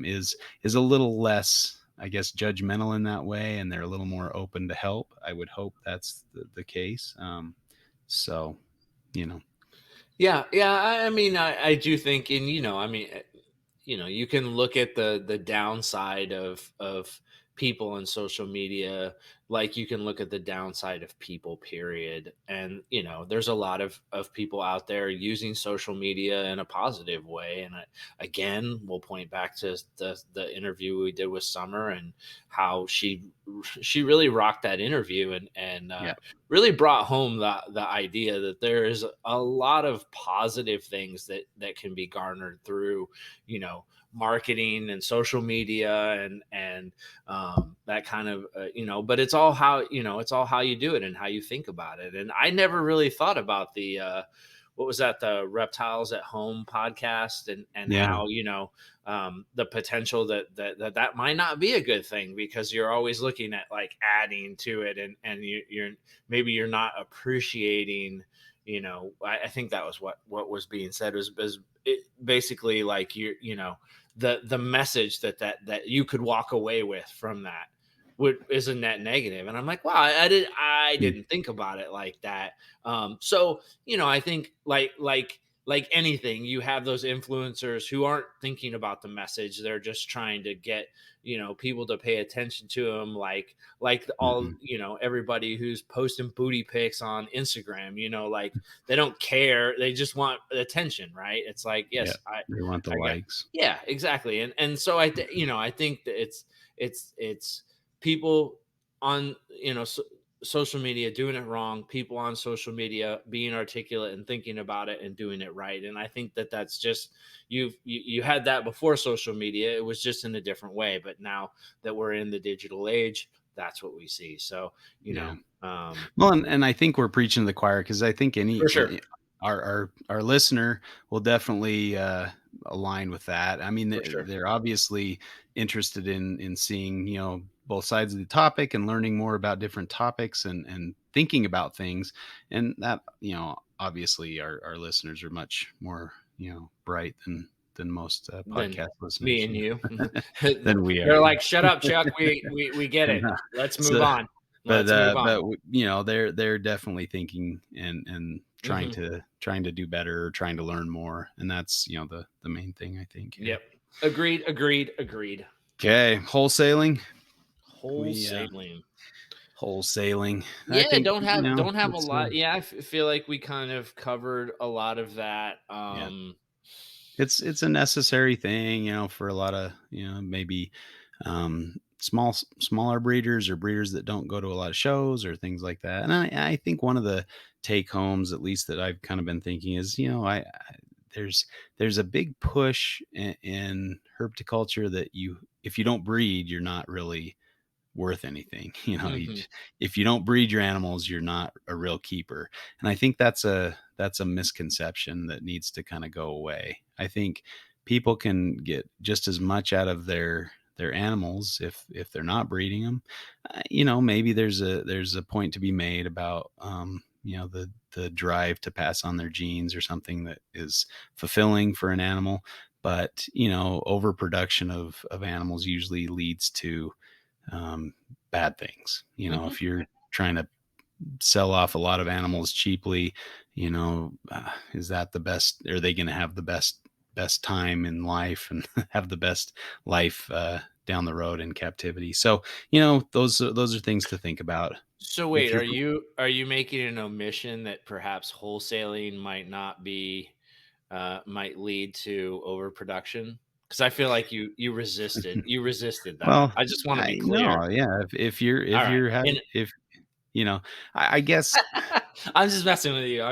is a little less, I guess, judgmental in that way, and they're a little more open to help. I would hope that's the case. So you know, Yeah, yeah. I mean, I do think, and I mean, you can look at the downside of people and social media, like you can look at the downside of people. Period. And there's a lot of people out there using social media in a positive way. And again, we'll point back to the interview we did with Summer, and how she really rocked that interview, and yeah, really brought home the idea that there is a lot of positive things that can be garnered through marketing and social media, and that kind of but it's all how you do it and how you think about it. And I never really thought about the what was that, the Reptiles at Home podcast, and yeah, how the potential that might not be a good thing, because you're always looking at like adding to it, and you're maybe you're not appreciating. I think that was what was being said, was it basically like the message that you could walk away with from that is a net negative. And I'm like, wow, I mm, didn't think about it like that. So I think like anything, you have those influencers who aren't thinking about the message. They're just trying to get people to pay attention to them, like all mhm, everybody who's posting booty pics on Instagram. Like they don't care, they just want attention, right? It's like, yeah. yes, I They want the I got, likes. yeah, exactly. And so I think that it's people on social media doing it wrong, people on social media being articulate and thinking about it and doing it right. And I think that's just, you had that before social media, it was just in a different way. But now that we're in the digital age, that's what we see. So Yeah. um Well, and I think we're preaching to the choir, because I think for sure, our listener will definitely align with that. I mean, for sure. they're obviously interested in seeing both sides of the topic, and learning more about different topics, and thinking about things, and that obviously our listeners are much more bright than most Then podcast me listeners, and you, than we they're are. like, shut up, Chuck, we get it, let's move So, on, but let's move on. they're definitely thinking, and trying Hmm. to do better, or trying to learn more, and that's the main thing, I think. Yeah. Yep. Agreed, agreed, agreed. Okay, wholesaling. We Wholesaling. wholesaling. I Yeah, think don't have a it's lot. Yeah, feel like we kind of covered a lot of that. yeah, it's a necessary thing, for a lot of maybe smaller breeders, or breeders that don't go to a lot of shows or things like that. And I think one of the take homes, at least that I've kind of been thinking, is there's a big push in herpetoculture that if you don't breed, you're not really worth anything. Hmm. If you don't breed your animals, you're not a real keeper. And I think that's a misconception that needs to kind of go away. I think people can get just as much out of their animals if they're not breeding them. Maybe there's a point to be made about the drive to pass on their genes, or something that is fulfilling for an animal. But overproduction of animals usually leads to um, bad things. Hmm. If you're trying to sell off a lot of animals cheaply, is that the best? Are they going to have the best time in life, and have the best life down the road in captivity? So those are things to think about. So If wait, you're are you making an omission that perhaps wholesaling might not be might lead to overproduction? Because I feel like you resisted that. well, I just want to I be clear. no, yeah. If you're All right. if you're And having if you know, I guess. I'm just messing with you.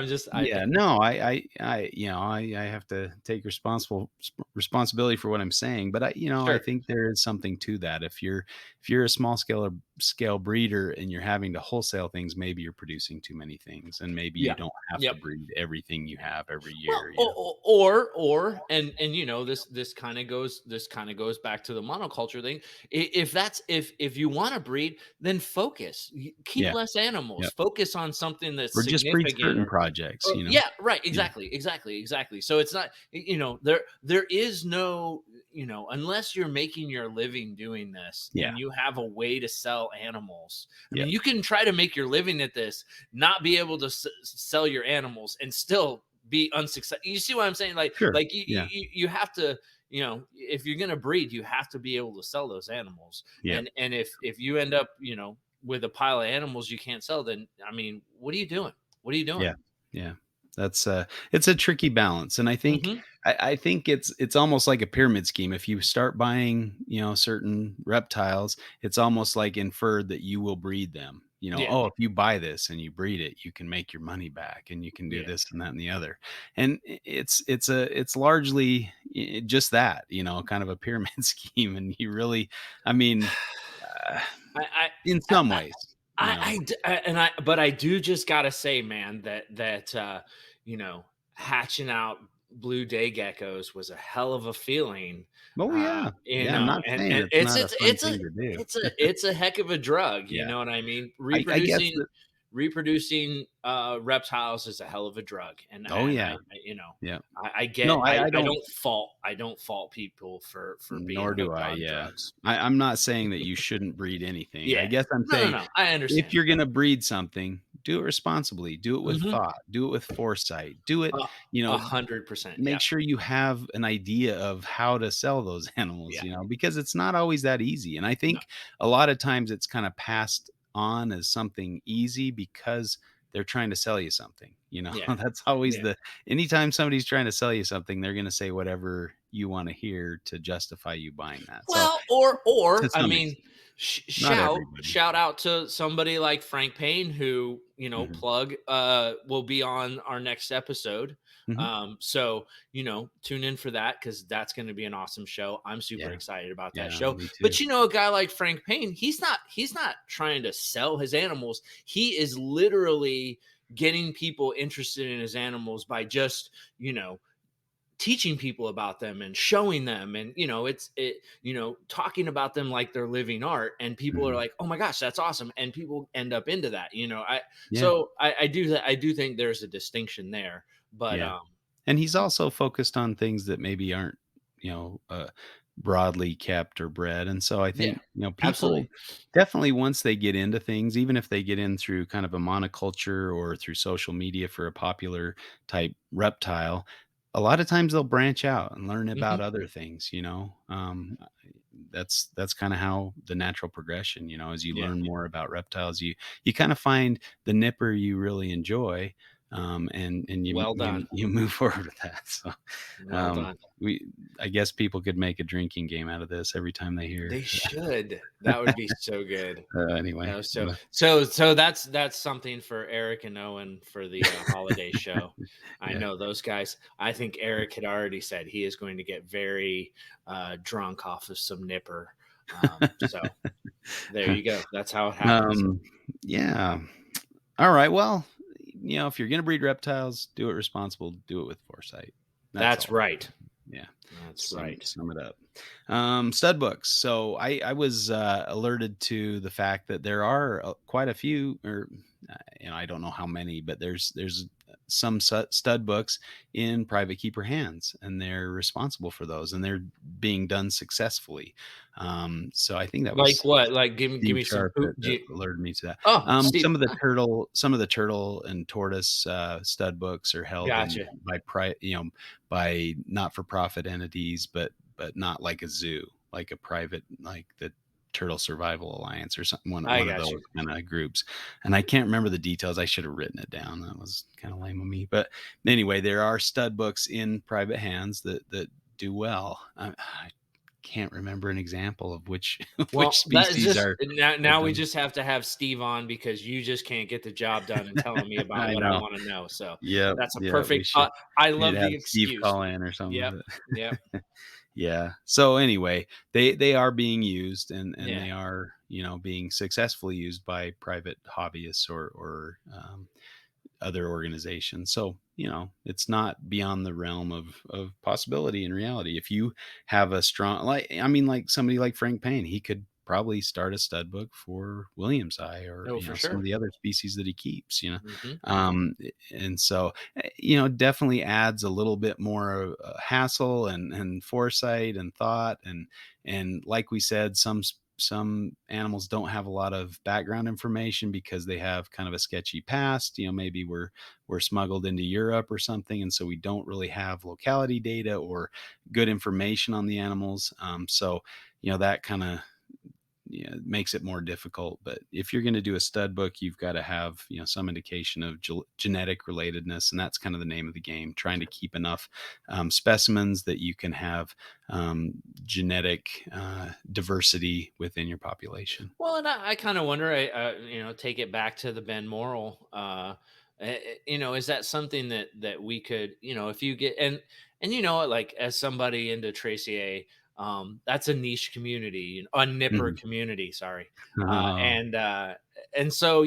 Yeah, no, I have to take responsibility for what I'm saying, but I Sure. think there is something to that. If you're a scale breeder and you're having to wholesale things, maybe you're producing too many things, and maybe you Yeah. don't have to Yep. breed everything you have every Well, year. and this kind of goes back to the monoculture thing. If that's if you want to breed, then focus. Keep Yeah, less animals. yeah, Focus on something that's or just breed significant, certain projects. or yeah, right, Yeah, exactly. So it's not, there is no, unless you're making your living doing this yeah, and you have a way to sell animals. I yeah, mean, you can try to make your living at this, not be able to sell your animals, and still be unsuccessful. You see what I'm saying? sure, Like yeah, you have to, if you're going to breed, you have to be able to sell those animals. yeah. And if you end up, with a pile of animals you can't sell, then I mean, what are you doing? What are you doing? Yeah, yeah. That's it's a tricky balance, and Mhm. I think it's almost like a pyramid scheme. If you start buying, certain reptiles, it's almost like inferred that you will breed them. Yeah. Oh, if you buy this and you breed it, you can make your money back, and you can do Yeah. this and that and the other. And it's largely just that, kind of a pyramid scheme. And you really, I mean, uh, I in I some I ways, but I do just gotta say, man, that you know, hatching out blue day geckos was a hell of a feeling. Oh yeah, yeah. I'm not saying And it's not a fun thing to do. it's a heck of a drug, you Yeah. know what I mean? I guess that. Reproducing reptiles is a hell of a drug, Oh, and yeah. Yeah. I get, No, I don't, I don't fault people for being nor do hooked I, on yeah. drugs. I'm not saying that you shouldn't breed anything. I Yeah. guess I'm No, no, saying no, I if understand. you're gonna breed something, do it responsibly, do it with Mhm. thought, do it with foresight, do it, Uh, you know, 100%. make Yeah. sure you have an idea of how to sell those animals, Yeah. because it's not always that easy. And I No. think a lot of times it's kind of passed on as something easy because they're trying to sell you something. Yeah. That's always Yeah. the anytime somebody's trying to sell you something, they're going to say whatever you want to hear to justify you buying that. So Well, to I some mean, extent, not everybody. shout out to somebody like Frank Payne, who, Hmm. plug, will be on our next episode. Hmm. So, tune in for that, because that's going to be an awesome show. I'm super Yeah. excited about that Yeah. show. Me But too. a guy like Frank Payne, he's not trying to sell his animals. He is literally getting people interested in his animals by just, teaching people about them and showing them, and talking about them like they're living art, and people are Hmm. like, oh my gosh, that's awesome, and people end up into that. Yeah. I do think there's a distinction there, but Yeah. And he's also focused on things that maybe aren't, broadly kept or bred. And so I yeah, think, absolutely. people definitely once they get into things, even if they get in through kind of a monoculture or through social media for a popular type reptile, a lot of times they'll branch out and learn about Hmm. other things. That's kind of how the natural progression, as you Yeah. learn more about reptiles, you kind of find the nipper you really enjoy, and you Well done. you move forward with that. So, Well um, done. we I guess people could make a drinking game out of this every time they hear. They should. That would be so good. Anyway, That's something for Eric and Owen for the holiday show. I yeah. know those guys. I think Eric had already said he is going to get very drunk off of some nipper. So there you go. That's how it happens. um, yeah. All right. Well, if you're gonna breed reptiles, do it responsible. Do it with foresight. That's That's all. right. Yeah. That's Sum right. sum it up. Stud books. So I was alerted to the fact that there are quite a few, or I don't know how many, but there's some stud books in private keeper hands, and they're responsible for those, and they're being done successfully. So I think that Like was what? Like give Steve me some Sharp poop. that alerted me to that. Oh, Steve. Some of the turtle and tortoise stud books are held in Gotcha. by not-for-profit entities, but not like a zoo, like a private, like the Turtle Survival Alliance or something, one I one of got those you. kind of groups. And I can't remember the details. I should have written it down. That was kind of lame of me. But anyway, there are stud books in private hands that do well. I can't remember an example of which which Well, that is species just are now we done. just have to have Steve on because you just can't get the job done and telling me about I what I know. wanna know, so Yep, that's a yeah, we perfect should I need love to the have Steve excuse. call in or something, Yep, yep, but yeah. So anyway, they are being used, and yeah. they are, being successfully used by private hobbyists or other organizations. So, it's not beyond the realm of possibility and reality. If you have a strong, like, I mean, like somebody like Frank Payne, he could probably start a stud book for William's eye, or, Oh, for some of sure. the other species that he keeps. Mhm. And so, definitely adds a little bit more hassle and foresight and thought. And like we said, some animals don't have a lot of background information because they have kind of a sketchy past. Maybe we're smuggled into Europe or something, and so we don't really have locality data or good information on the animals. So that kind of makes it more difficult. But if you're going to do a stud book, you've got to have some indication of genetic relatedness, and that's kind of the name of the game. Trying to keep enough specimens that you can have genetic diversity within your population. Well, and I kind of wonder, take it back to the Ben Moral. Is that something that we could, if you get and like as somebody into Tracy A, that's a niche community, a nipper Mhm. community. Sorry, Oh, and so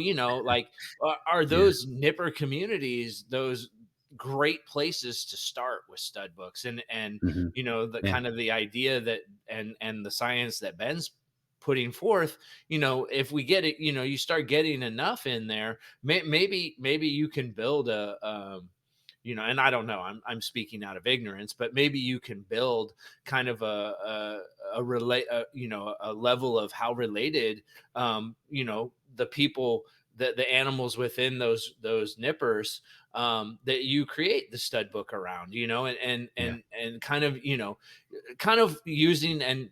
like, are yeah. those nipper communities those great places to start with stud books and Mhm. the Yeah. kind of the idea that and the science that Ben's putting forth, if we get it, you start getting enough in there, maybe you can build and I don't know, I'm speaking out of ignorance, but maybe you can build kind of a relate, a level of how related, the people, the animals within those nippers, that you create the stud book around, Yeah. and kind of using and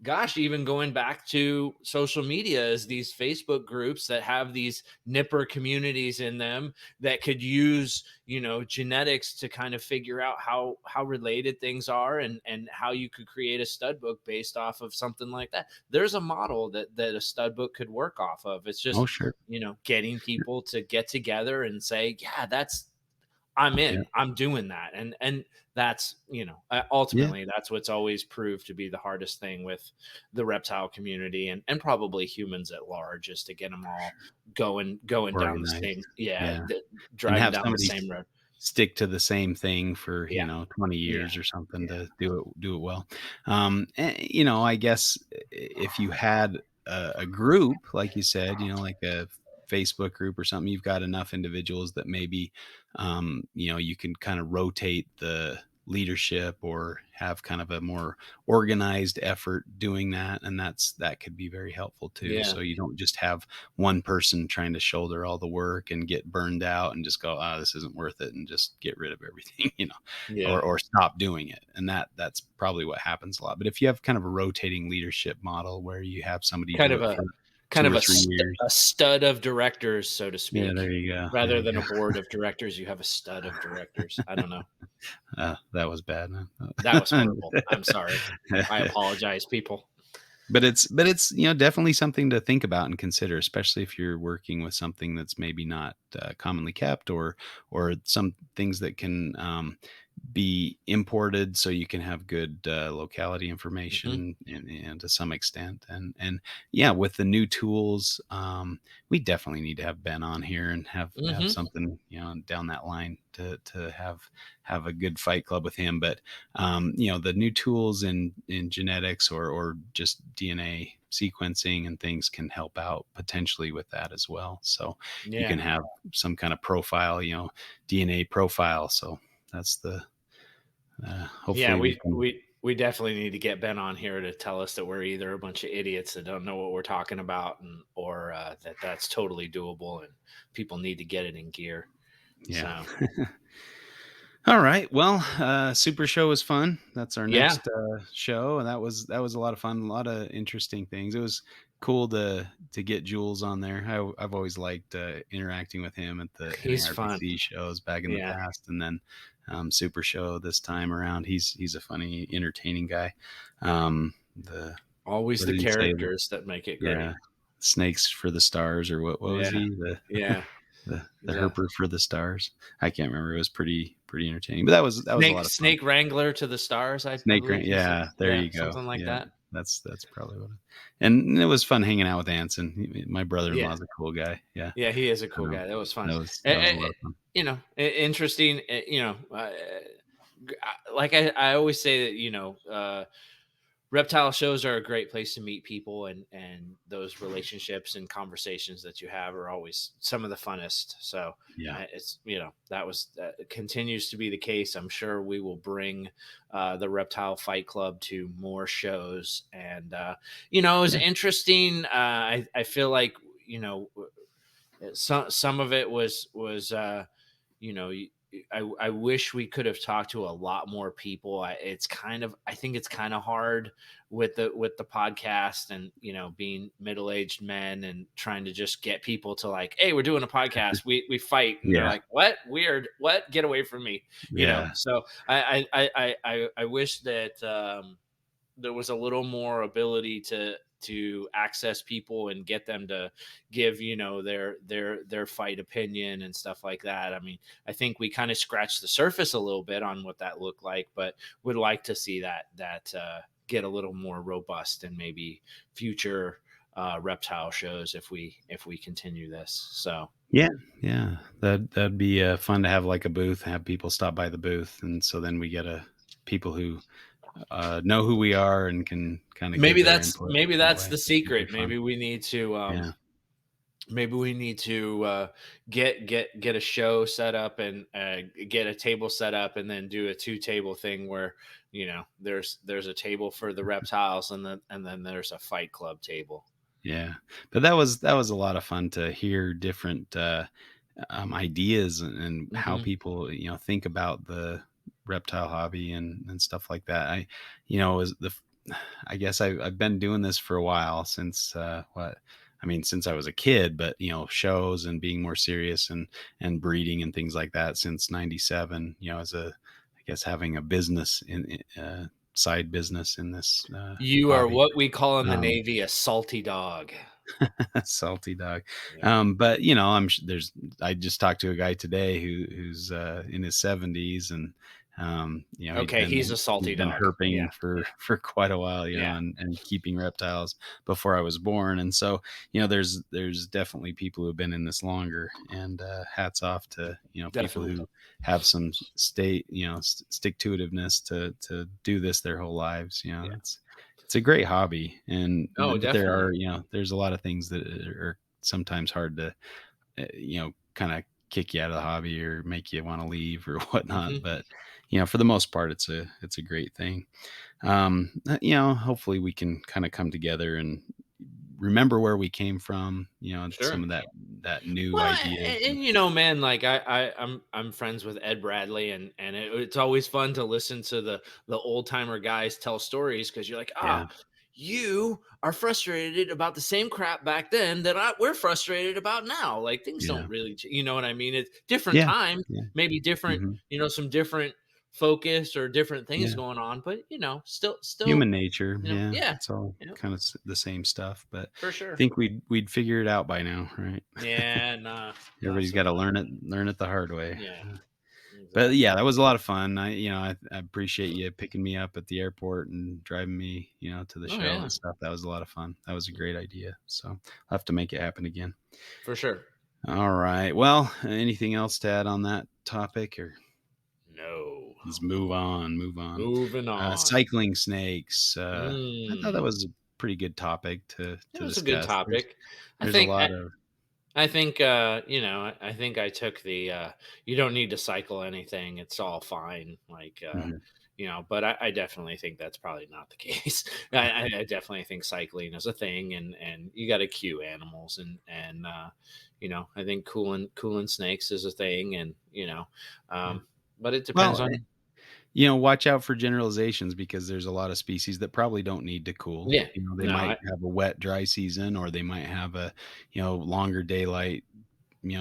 gosh, even going back to social media, is these Facebook groups that have these nipper communities in them that could use, genetics to kind of figure out how related things are and how you could create a stud book based off of something like that. There's a model that a stud book could work off of. It's Oh, just, sure. getting Sure. people to get together and say, yeah, I'm Yeah. in. I'm doing that, and that's Yeah. ultimately that's what's always proved to be the hardest thing with the reptile community and probably humans at large is to get them all going down the Organized. same Yeah. And driving have down the somebody same road. stick to the same thing for, Yeah, 20 yeah, years or something yeah. to do it well. I guess if you had a group, like you said, like a Facebook group or something, you've got enough individuals that maybe, you can kind of rotate the leadership or have kind of a more organized effort doing that. And that could be very helpful too. Yeah, So you don't just have one person trying to shoulder all the work and get burned out and just go, this isn't worth it, and just get rid of everything, or yeah. stop doing it. And that's probably what happens a lot. But if you have kind of a rotating leadership model where you have somebody Kind do of it a for 2 or 3 a years. stud of directors, so to Yeah, speak, there you go. There rather you than go. a board of directors. You have a stud of directors. I don't know. That was bad. That was Huh? horrible. I'm sorry. I apologize, people. But it's definitely something to think about and consider, especially if you're working with something that's maybe not commonly kept, or some things that can be imported, so you can have good locality Hmm. information, and to some extent. And yeah, with the new tools, we definitely need to have Ben on here and have Hmm. something down that line to have a good fight club with him. But the new tools in genetics or just DNA sequencing and things can help out potentially with that as well. So you can Yeah. have some kind of profile, DNA profile. So that's the Yeah, hopefully we we can. we we definitely need to get Ben on here to tell us that we're either a bunch of idiots that don't know what we're talking about, or that that's totally doable, and people need to get it in gear. Yeah. So All right. Well, Super Show was fun. That's our yeah, next show, and that was a lot of fun. A lot of interesting things. It was cool to get Jules on there. I've always liked interacting with him at the He's fun. NARBC shows back in the Yeah. past, and then Super Show this time around. He's a funny, entertaining guy. The Always what the did he say? characters that make it Yeah, great. snakes for the stars, or what was Yeah. he? Yeah. The Exactly. herper for the stars. I can't remember. It was pretty entertaining, but that was a lot of fun. Snake Wrangler to the stars, I Snake believe Ran he said. Yeah, there Yeah, you go. something like Yeah, that. that's probably what and it was fun hanging out with Anson. My Yeah. brother-in-law is a cool guy. Yeah, Yeah, he is a cool um, guy. That was fun. that was a lot of fun. Interesting, like I always say that, reptile shows are a great place to meet people, and those relationships and conversations that you have are always some of the funnest. So Yeah, it's that continues to be the case. I'm sure we will bring the Reptile Fight Club to more shows, and it was yeah, interesting. I feel like, you know some of it was you know I wish we could have talked to a lot more people. I think it's kind of hard with the podcast, and being middle-aged men and trying to just get people to, like, hey, we're doing a podcast, we fight, and they're yeah, like, what, weird, what, get away from me. yeah, So I wish that there was a little more ability to access people and get them to give their fight opinion and stuff like that. I mean, I think we kind of scratched the surface a little bit on what that looked like, but would like to see that get a little more robust and maybe future reptile shows if we continue this. So yeah, yeah. That'd be fun to have like a booth, have people stop by the booth, and so then we get a people who know who we are and can kind of give their input maybe that that's way. the It'd be secret. fun. Yeah, Maybe we need to get a show set up and get a table set up, and then do a two table thing where there's a table for the reptiles, and then there's a fight club table. yeah. But that was a lot of fun to hear different ideas and how Hmm. people think about the reptile hobby and stuff like that. Was the I guess I've been doing this for a while since since I was a kid, but shows and being more serious and breeding and things like that since '97. As a I guess having a business side business in this You are hobby. what we call in the Um, Navy a salty dog. Salty dog. Yeah. But there's I just talked to a guy today who's in his 70s, and he's Okay, he's been a salty dog. Yeah. herping for Yeah. for quite a while, Yeah. and keeping reptiles before I was born. And so there's definitely people who've been in this longer, and hats off to people Definitely. who have some state stick to itiveness to do this their whole lives. Yeah. It's a great hobby, and Oh, but there definitely. are there's a lot of things that are sometimes hard to kind of kick you out of the hobby or make you want to leave or whatnot. Hmm. But for the most part, it's a great thing. Hopefully we can kind of come together and remember where we came from. Some Sure. of that new Well, ideas. and man, like I'm friends with Ed Bradley, and it's always fun to listen to the old timer guys tell stories, because you're like, Yeah, you are frustrated about the same crap back then that we're frustrated about now. Like, things don't yeah, really, you know what I mean? It's different yeah, times, yeah. maybe different, Hmm. some different focus or different things Yeah. going on, but Human nature, yeah, yeah, it's all kind of the same stuff, but for I sure. think we'd figure it out by now, right? Yeah, nah, not Everybody's so got to much. learn it the hard way. Yeah, But yeah, exactly. that was a lot of fun. I appreciate you picking me up at the airport and driving me, to the Oh show yeah, and stuff. That was a lot of fun. That was a great idea. So I'll have to make it happen again. for sure. All right. Well, anything else to add on that topic, or No. let's move on? Move on. Moving on. Cycling snakes. I thought that Mm. was a pretty good topic It to was a good discuss. There's topic. I there's a think lot of I think I took the you don't need to cycle anything. It's all fine. Like mhm. but I definitely think that's probably not the case. I definitely think cycling is a thing, and you got to cue animals, and I think cooling snakes is a thing, and Yeah. but it Well, depends on. watch out for generalizations because there's a lot of species that probably don't need to cool. Yeah. They No, might have a wet, dry season, or they might have a, longer daylight,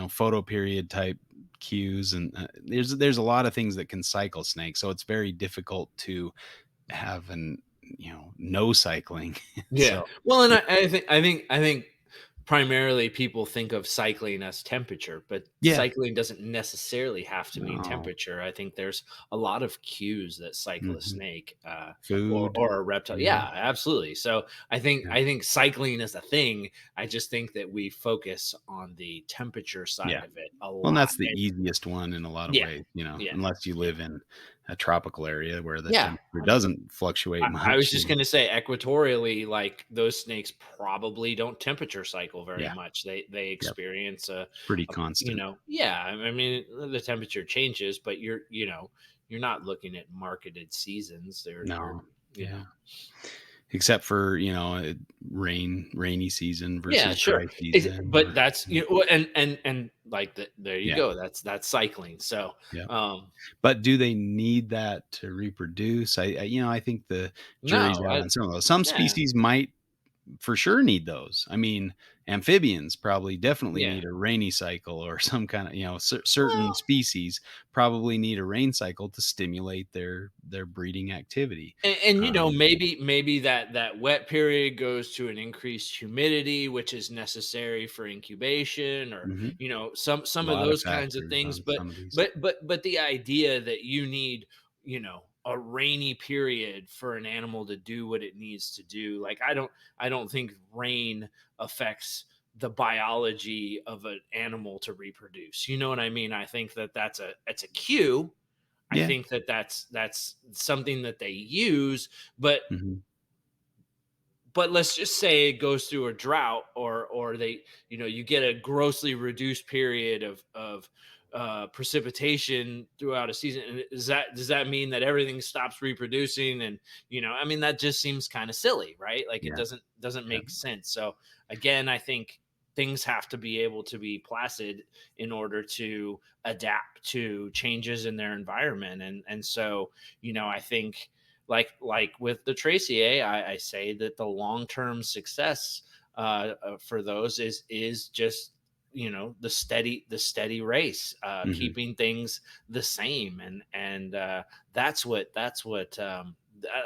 photo period type cues. And there's a lot of things that can cycle snakes. So it's very difficult to have no cycling. yeah. So, Well, and yeah, I think primarily people think of cycling as temperature, but yeah, cycling doesn't necessarily have to mean no, temperature. I think there's a lot of cues that cycle a hmm snake, food, or a reptile. yeah, Yeah, absolutely. So yeah, I think cycling is a thing. I just think that we focus on the temperature yeah. side of it a Well, and lot. that's the And easiest one in a lot of yeah, ways, yeah, unless you live in a tropical area where the yeah. temperature I mean, doesn't fluctuate I much. was just gonna say equatorially, like, those snakes probably don't temperature cycle very Yeah, much. They yep, experience pretty a you constant. know yeah, I mean, the temperature changes, but you're not looking at marketed seasons. You're No, you yeah, know except for, rainy season Yeah, versus sure. dry season But or that's well, and, like, there you yeah, go. That's cycling. So, yeah. um, But do they need that to reproduce? I think the jury's no, out on some of those. Some yeah, species might for sure need those. I mean, amphibians probably definitely yeah. need a rainy cycle or some kind of, certain Well, species probably need a rain cycle to stimulate their breeding activity. and Um, maybe that wet period goes to an increased humidity, which is necessary for incubation, or mhm. A some of lot of those kinds of factors things. on But some of these. but the idea that you need a rainy period for an animal to do what it needs to do, like, I don't think rain affects the biology of an animal to reproduce. You know what I mean? I think that it's a cue. I Yeah. think that that's something that they use, but Mhm. let's just say it goes through a drought, or they you get a grossly reduced period of precipitation throughout a season. And does that mean that everything stops reproducing? And I mean, that just seems kind of silly, right? Like, it Yeah. doesn't Yeah. make sense. So again, I think things have to be able to be placid in order to adapt to changes in their environment. And so I think, like with the Tracy I say that the long term success for those is just the steady race, Mhm. keeping things the same. And that's what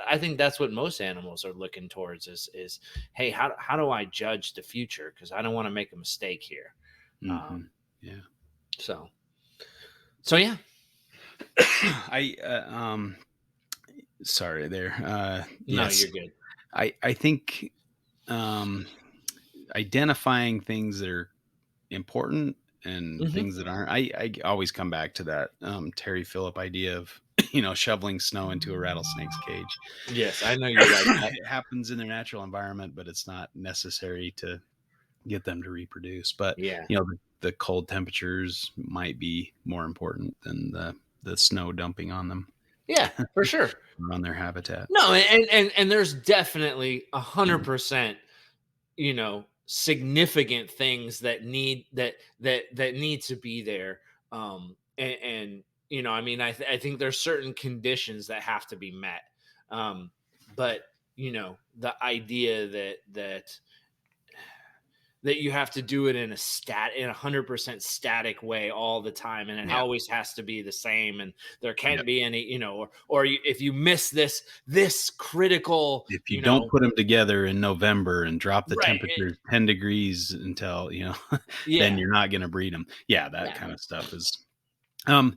I think that's what most animals are looking towards, is hey, how do I judge the future, because I don't want to make a mistake here. um, Mhm. Yeah. so so yeah. I, sorry there. No, Yes. you're good. I think, um, identifying things that are important and Hmm. things that aren't. I always come back to that, Terry Phillip idea of, shoveling snow into a rattlesnake's cage. Yes, I know you like that. It happens in their natural environment, but it's not necessary to get them to reproduce. But, Yeah. the cold temperatures might be more important than the snow dumping on them Yeah, for sure. or on their habitat. No, and there's definitely Mhm. 100%, significant things that need to be there. And I mean, I think there's certain conditions that have to be met. But the idea that you have to do it in 100% static way all the time, and it Yeah. always has to be the same, and there Yep. can't be any, if you miss this critical, If you don't put them together in November and drop the right, temperature 10 degrees until, then yeah, you're not gonna breed them. Yeah, that yeah, kinda stuff is, um,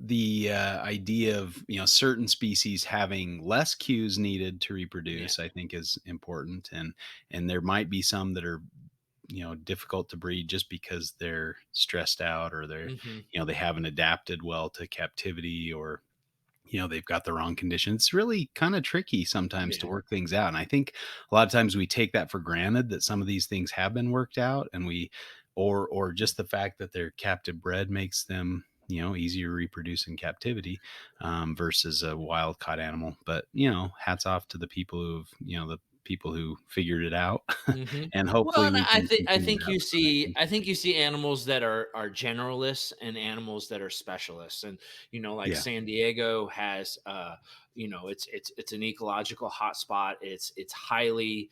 the, idea of, certain species having less cues needed to yeah. reproduce, I think is important, and there might be some that are, difficult to breed just because they're stressed out or Hmm. they haven't adapted well to captivity, or they've got the wrong condition. It's really kind of tricky sometimes to Yeah. work things out. And I think a lot of times we take that for granted that some of these things have been worked out, and or just the fact that they're captive bred makes them, easier to reproduce in captivity, versus a wild caught animal. But, hats off to the people who've, the people who figured it out, Mhm. and Well, hopefully and we can continue to have some of that. I think you see animals that are generalists and animals that are specialists, and like Yeah, San Diego has, it's an ecological hotspot. It's highly,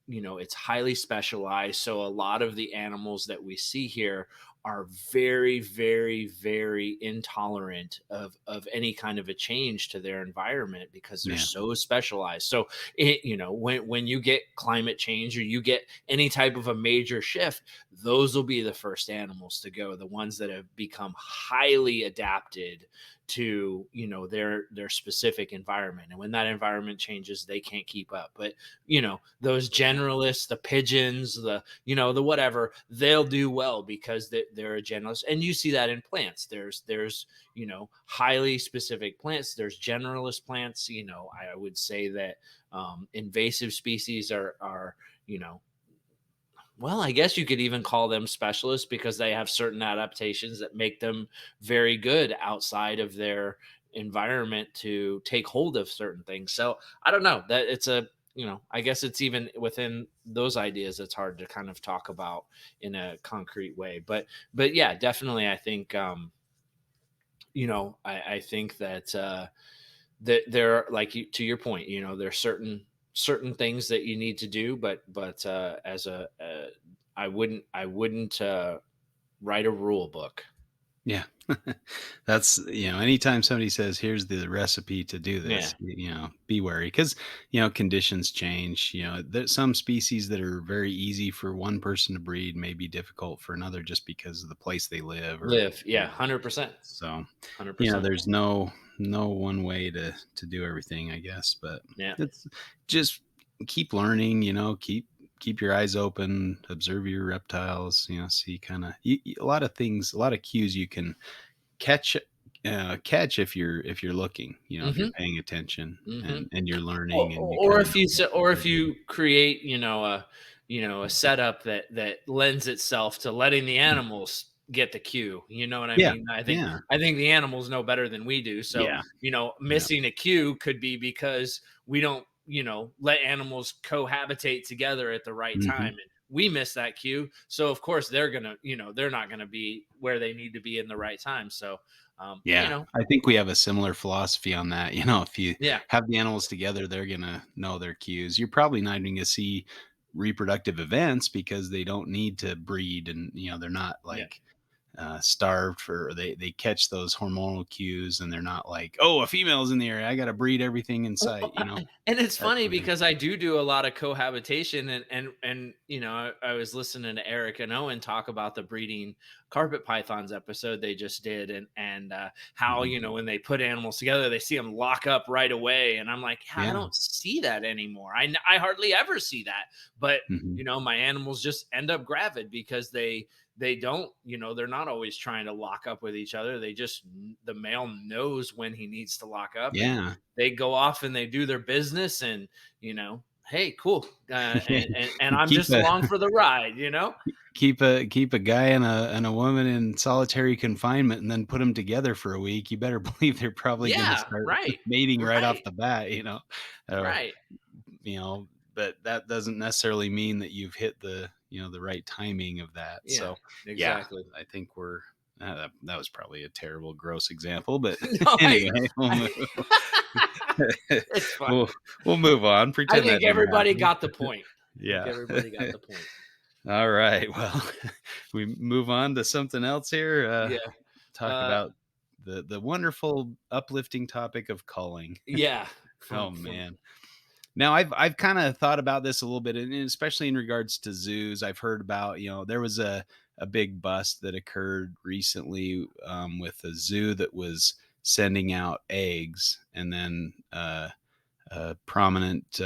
it's highly specialized. So a lot of the animals that we see here are very, very, very intolerant of any kind of a change to their environment because they're yeah, so specialized. So when you get climate change or you get any type of a major shift, those will be the first animals to go, the ones that have become highly adapted to their specific environment, and when that environment changes they can't keep up. But those generalists, the pigeons, the whatever, they'll do well because they're a generalist. And you see that in plants. There's highly specific plants, there's generalist plants. I would say that invasive species are well, I guess you could even call them specialists because they have certain adaptations that make them very good outside of their environment to take hold of certain things. So I don't know that it's a, I guess it's even within those ideas, it's hard to kind of talk about in a concrete way. But yeah, definitely. I think, I think that, that there are, like to your point, there's certain things that you need to do, but as I wouldn't write a rule book. yeah. That's, anytime somebody says, "Here's the recipe to do Yeah, this," be wary because, conditions change. There's some species that are very easy for one person to breed may be difficult for another just because of the place they live or live. Yeah, 100%, so, 100%. there's no one way to do everything, I guess, but Yeah. it's just keep learning, keep your eyes open, observe your reptiles, see kind of a lot of things, a lot of cues you can catch catch if you're looking, if you're Hmm. paying attention Hmm. and you're Or, learning and you or kind of if know you what to or if observe. you create, a setup that lends itself to letting the animals get the cue. You know what I Yeah. mean? I think Yeah. I think the animals know better than we do. So, Yeah. Yeah. missing a cue could be because we don't, let animals cohabitate together at the right time. Hmm. And we miss that cue. So of course they're not gonna be where they need to be in the right time. So Yeah, I think we have a similar philosophy on that. If you yeah, have the animals together, they're gonna know their cues. You're probably not even gonna see reproductive events because they don't need to breed, and they're not yeah. like starved for. They catch those hormonal cues, and they're not like, oh, a female's in the area, I got to breed everything in Well, sight. and it's That funny doesn't. because I do a lot of cohabitation, and I was listening to Eric and Owen talk about the breeding carpet pythons episode they just did, and how Mhm. when they put animals together they see them lock up right away, and I'm like, yeah, I Yeah. don't see that anymore. I hardly ever see that, but Hmm. my animals just end up gravid because they don't, they're not always trying to lock up with each other. They just, the male knows when he needs to lock up, and Yeah. they go off and they do their business, and hey, cool, and I'm keep just a along for the ride. keep a guy and a woman in solitary confinement and then put them together for a week, you better believe they're probably gonna Yeah, start right, mating right off right, the bat, or, right. but that doesn't necessarily mean that you've hit the right timing of that. Yeah, So, yeah, exactly. I think we're that was probably a terrible, gross example, but No, anyway, I it's fine. we'll we'll move on, I pretend that think never everybody happened. got the point. I think Yeah. everybody got the point. All right. Well, we move on to something else here. Yeah. Talk Uh, about the wonderful, uplifting topic of culling. yeah. Oh From man. Now I've kind of thought about this a little bit, and especially in regards to zoos. I've heard about there was a big bust that occurred recently with a zoo that was sending out eggs, and then a prominent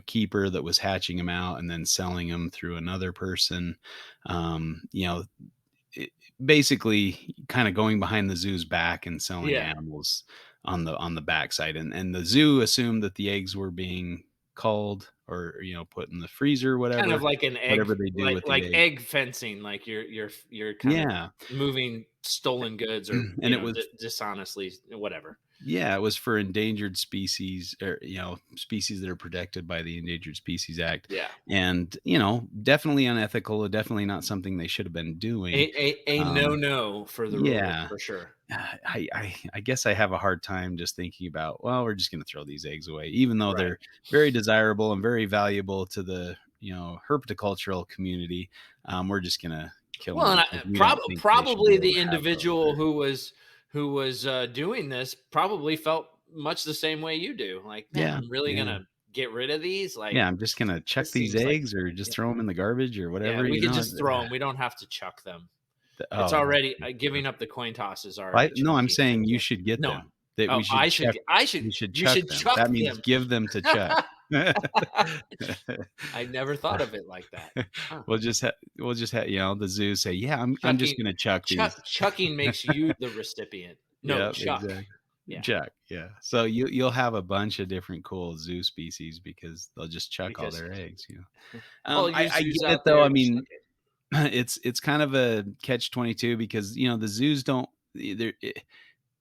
keeper that was hatching them out and then selling them through another person. Um, you know, it, basically kind of going behind the zoo's back and selling yeah. animals on the backside, and the zoo assumed that the eggs were being culled or put in the freezer, Kind of whatever like an egg, whatever they do with the like eggs. egg fencing, like you're kind of Yeah. moving stolen goods or, and it was dishonestly, whatever. yeah, it was for endangered species, or species that are protected by the Endangered Species Act, Yeah. and definitely unethical, definitely not something they should have been doing. A no Um, no for the rules yeah, for sure. I guess I have a hard time just thinking about, well, we're just going to throw these eggs away, even though Right. they're very desirable and very valuable to the herpetocultural community. We're just going to kill Well, them and because we don't think they should be probably able the to have those. individual Or who was doing this probably felt much the same way you do. Like, man, yeah, I'm really yeah. gonna get rid of these. Like, Yeah, I'm just gonna chuck this these seems like, eggs or just yeah, throw them in the garbage or yeah, whatever, we could just throw them. We don't have to chuck them. It's oh, already okay. giving up the coin toss is I already no, I'm chucking saying you anyway. should get No, them. That oh, I should, we should you chuck should them. chuck That means them. give them to chuck. I never thought of it like that. Huh. We'll just have, the zoo say, "Yeah, I'm just Chucking, gonna chuck these." chucking makes you the recipient. No, Yeah, chuck. exactly. Yeah, Chuck, yeah. So you'll have a bunch of different cool zoo species because they'll just chuck all because their eggs. all you I zoos get it out though. I there, chuck mean, it. it's kind of a catch-22 because, the zoos don't either,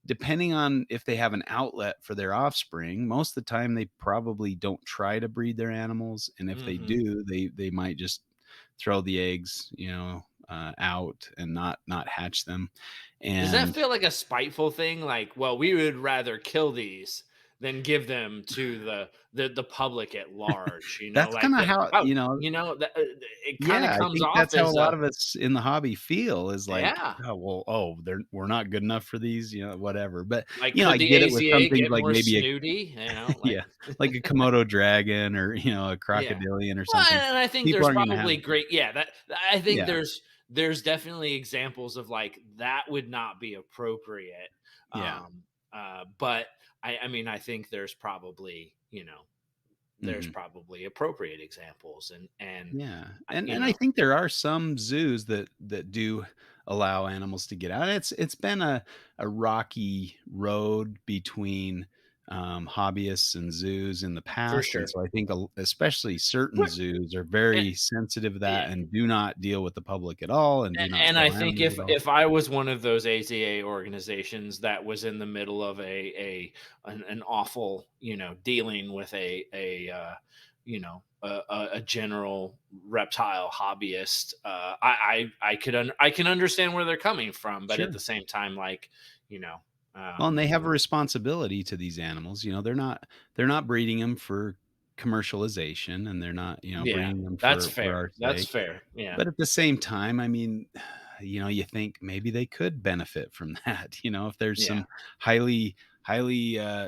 depending on if they have an outlet for their offspring, most of the time they probably don't try to breed their animals, and if they Mhm. do, they might just throw the eggs, out and not hatch them. Does that And feel like a spiteful thing? Like, well, we would rather kill these than give them to the public at large, that's like kinda the how, oh, that, it kinda yeah, I comes think off that's how a as lot a of us in the hobby feel is like, yeah. "Oh, well, we're not good enough for these," whatever. But, Like, could I the get it with some AZA things get like more maybe a snooty? Like yeah, like a Komodo dragon or, a yeah. crocodilian or Well, something. and I think People there's aren't gonna have probably great yeah, I think yeah, there's definitely examples of, like, that would not be appropriate, yeah, but I mean, I think there's mhm. probably appropriate examples and, Yeah, I and I think there are some zoos that do allow animals to get out. It's been a rocky road between, hobbyists and zoos in the for past, and sure. so I think especially certain What zoos are and very sensitive to yeah. that and do not deal with the public at all and do not And I throw think animals if at all. I was one of those AZA organizations that was in the middle of an awful, dealing with a general reptile hobbyist, I can understand where they're coming from, but at the Sure. same time, like, you know, Well, and um, they have a responsibility to these animals. They're not breeding them for commercialization, and they're not, yeah, breeding them that's for fair. our That's sake. fair. Yeah, But at the same time, I mean, you think maybe they could benefit from that. If there's yeah, some highly,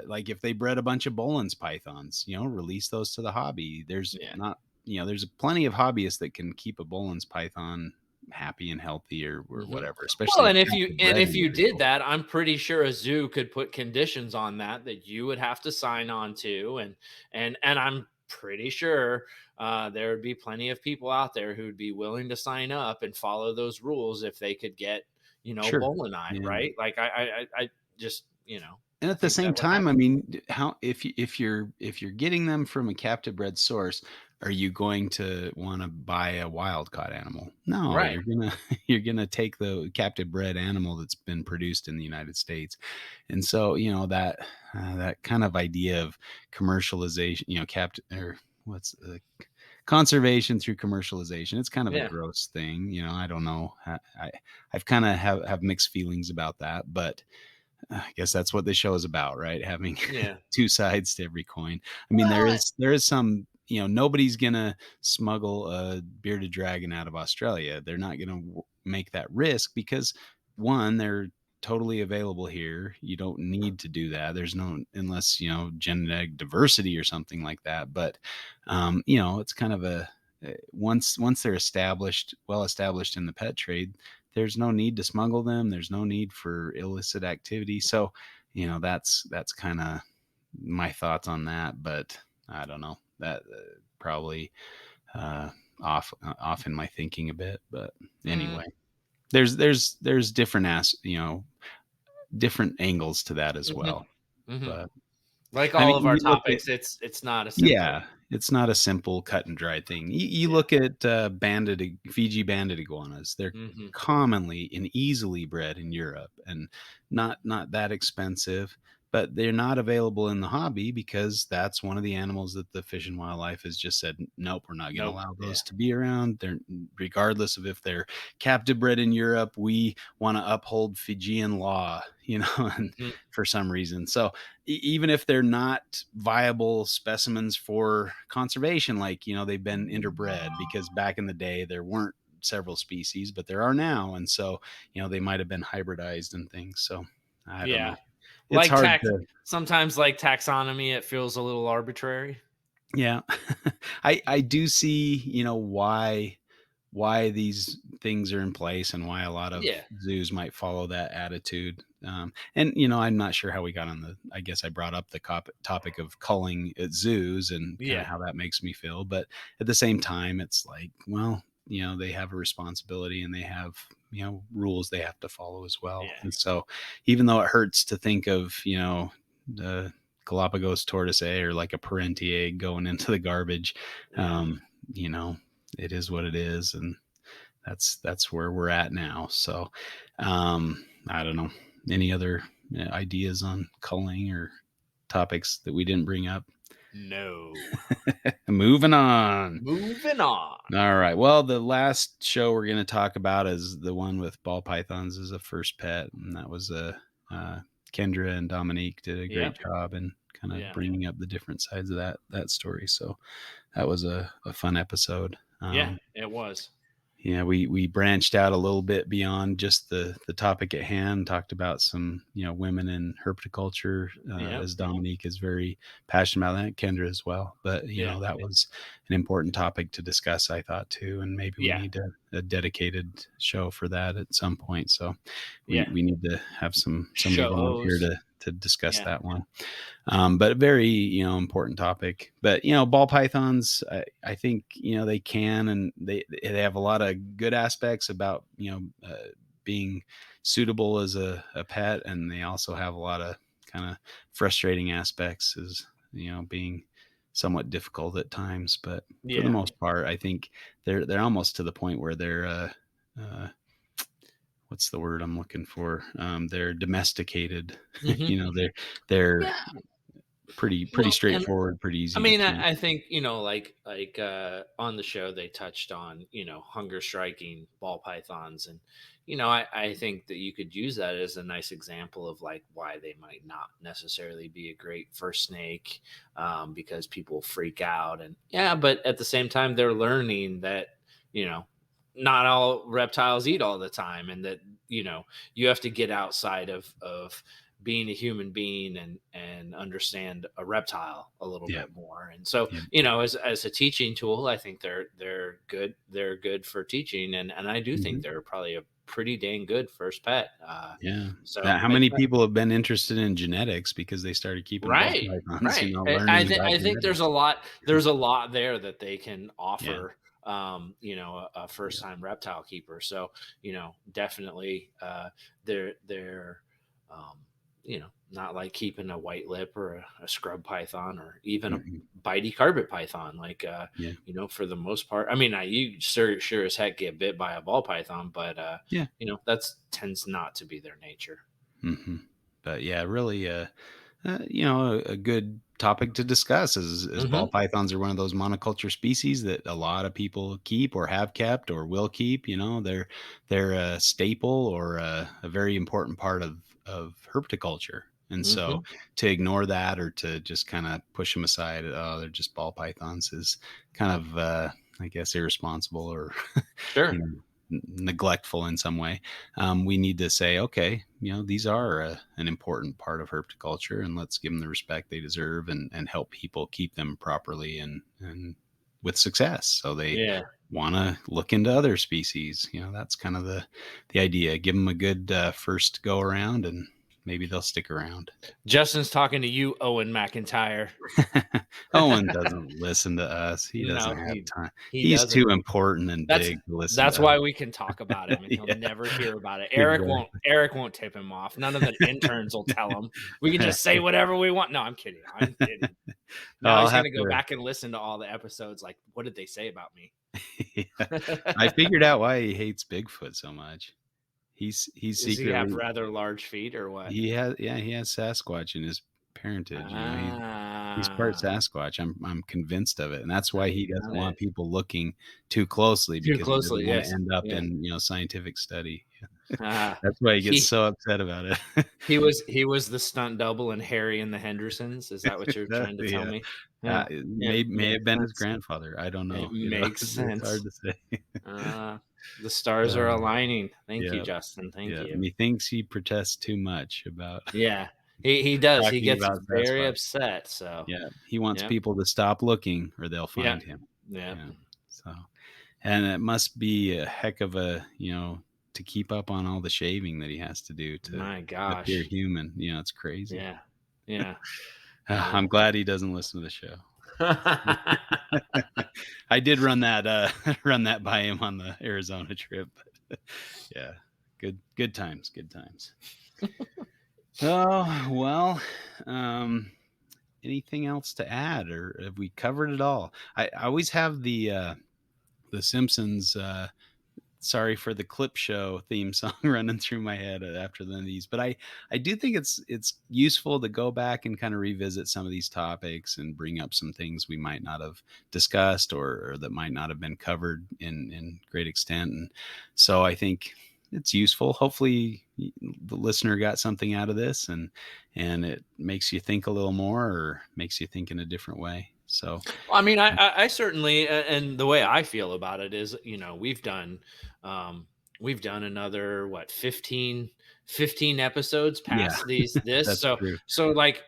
like if they bred a bunch of Boelen's pythons, release those to the hobby. There's yeah. not, there's plenty of hobbyists that can keep a Boelen's python happy and healthy or Mhm. whatever, Well, especially a captive and bred if you did individual. that, I'm pretty sure a zoo could put conditions on that you would have to sign on to, and I'm pretty sure there would be plenty of people out there who'd be willing to sign up and follow those rules if they could get Sure. bowling eye Yeah. right. Like I just And at the think same that would time, I happen. mean, how if you're getting them from a captive bred source, are you going to want to buy a wild caught animal? No, Right. you're gonna you're gonna take the captive bred animal that's been produced in the United States. And so, that kind of idea of commercialization, captive or what's conservation through commercialization. It's kind of a Yeah. gross thing. I don't know. I've kind of have mixed feelings about that, but I guess that's what the show is about, right? Having Yeah. 2 sides to every coin. I mean, there Well, is there is some, nobody's gonna smuggle a bearded dragon out of Australia. They're not gonna make that risk because, 1, they're totally available here. You don't need to do that. There's no unless, genetic diversity or something like that. But, it's kind of once they're well established in the pet trade, there's no need to smuggle them. There's no need for illicit activity. So, that's kind of my thoughts on that. But I don't know that probably uh, off in my thinking a bit. But mm, anyway, there's different different angles to that as mhm, well. mhm. But Like I all mean, of our you look at topics, it's not a simple. yeah, it's not a simple cut and dry thing. You Yeah. look at, Fiji banded iguanas, they're Mhm. commonly and easily bred in Europe and not that expensive, but they're not available in the hobby because that's one of the animals that the Fish and Wildlife has just said, "Nope, we're not gonna Nope. allow Yeah. those to be around." They're regardless of if they're captive bred in Europe, we wanna uphold Fijian law, and Mhm. for some reason. So even if they're not viable specimens for conservation, like, they've been interbred because back in the day there weren't several species, but there are now. And so, they might have been hybridized and things. So I don't Yeah. know. It's Like hard tax to, Sometimes like taxonomy, it feels a little arbitrary. yeah. I do see, why these things are in place and why a lot of Yeah. zoos might follow that attitude. And I'm not sure how we got on I guess I brought up the topic of culling at zoos and kind of Yeah. how that makes me feel. But at the same time, it's like, well, they have a responsibility and they have, rules they have to follow as well. Yeah. And so even though it hurts to think of, the Galapagos tortoise or like a parenti egg going into the garbage, Yeah. you know, it is what it is, and that's where we're at now. So, I don't know. Any other ideas on culling or topics that we didn't bring up? No. Moving on. Moving on. All right. Well, the last show we're going to talk about is the one with ball pythons as a first pet, and that was Kendra and Dominique did a great Yep. job in kind of Yeah. bringing up the different sides of that story. So that was a fun episode. Yeah, it was. Yeah, we branched out a little bit beyond just the topic at hand. Talked about some women in herpetoculture, Yep. as Dominique is very passionate about that. Kendra as well, but Yeah. that was an important topic to discuss. I thought too, and maybe we Yeah. need a dedicated show for that at some point. So Yeah. we need to have somebody volunteer Shows. to discuss Yeah. that one. But very important topic. But ball pythons, I think they can, and they have a lot of good aspects about being suitable as a pet, and they also have a lot of kind of frustrating aspects as being somewhat difficult at times. But for the Yeah. most part, I think they're almost to the point where they're uh, what's the word I'm looking for? They're domesticated. Mhm. They're Yeah. pretty Well, and straightforward, pretty I easy to mean, keep. I think, on the show they touched on, hunger striking ball pythons. And, I think that you could use that as a nice example of like why they might not necessarily be a great first snake, because people freak out. And yeah, but at the same time, they're learning that, you know, not all reptiles eat all the time, and that, you have to get outside of being a human being and understand a reptile a little Yeah, bit more. And so, yeah, as a teaching tool, I think they're good for teaching. And I do think mhm, they're probably a pretty dang good first pet. yeah. So How many people have been interested in genetics because they started keeping ball right, pythons, right. learning about I think genetics. there's a lot there that they can Yeah, offer, a first yeah, time reptile keeper. So, definitely, they're not like keeping a white lip or a scrub python or even a mhm, bitey carpet python. Like, yeah, for the most part, I mean, you sure as heck get bit by a ball python, but yeah, that's tends not to be their nature. mhm. But yeah, really, a good topic to discuss is ball Hmm. pythons are one of those monoculture species that a lot of people keep or have kept or will keep. They're a staple or a very important part of herpetoculture. And so Hmm. to ignore that or to just kind of push them aside, oh, they're just ball pythons is kind of, I guess, irresponsible or, you Sure. know, neglectful in some way. We need to say, okay, these are an important part of herpetoculture, and let's give them the respect they deserve, and help people keep them properly and with success. So they Yeah. want to look into other species. That's kind of the idea. Give them a good first go around, and maybe they'll stick around. Justin's talking to you, Owen McIntyre. Owen doesn't listen to us. He doesn't No, have time. he He's doesn't. too important and That's big to listen that's to us. why we can talk about him, and he'll Yeah, never hear about it. exactly. Eric won't tip him off. None of the interns will tell him. We can just say whatever we want. No, I'm kidding. I'm kidding. Oh, Now I'll he's have gonna go to. back and listen to all the episodes. Like, what did they say about me? Yeah. I figured out why he hates Bigfoot so much. He's Does he have secretly rather large feet or what? he has Sasquatch in his parentage. You know, he's part Ah, Sasquatch. I'm convinced of it, and that's why I he doesn't got want it. people looking too closely Too because he doesn't closely, want to yes. end up Yeah. in scientific study. Ah, That's why he gets he so upset about it. he was the stunt double in Harry and the Hendersons. Is that what you're trying to tell Yeah, me? Yeah. it Yeah, may makes have been his sense. grandfather. I don't It know. makes It's hard sense. to say. Uh, the stars are Uh, aligning. Thank you, yeah, Justin. Thank yeah. you. Methinks he protests too much about Yeah. He does. He talking gets about very Sasquatch. upset, so, Yeah, he wants yep. people to stop looking or they'll Yep. find him. Yep. Yeah. So, and it must be a heck of a, to keep up on all the shaving that he has to do to My appear gosh. human. It's crazy. Yeah. Yeah. I'm Yeah. glad he doesn't listen to the show. I did run that run that by him on the Arizona trip. Yeah. Good times, good times. Oh, well, um anything else to add, or have we covered it all? I always have the Simpsons sorry for the clip show theme song running through my head after the these, but I do think it's useful to go back and kind of revisit some of these topics and bring up some things we might not have discussed, or that might not have been covered in great extent. And so I think it's useful. Hopefully the listener got something out of this, and it makes you think a little more, or makes you think in a different way. So Well, I mean, I certainly, and the way I feel about it is, um, we've done another what 15 episodes yeah, past this. that's So true. like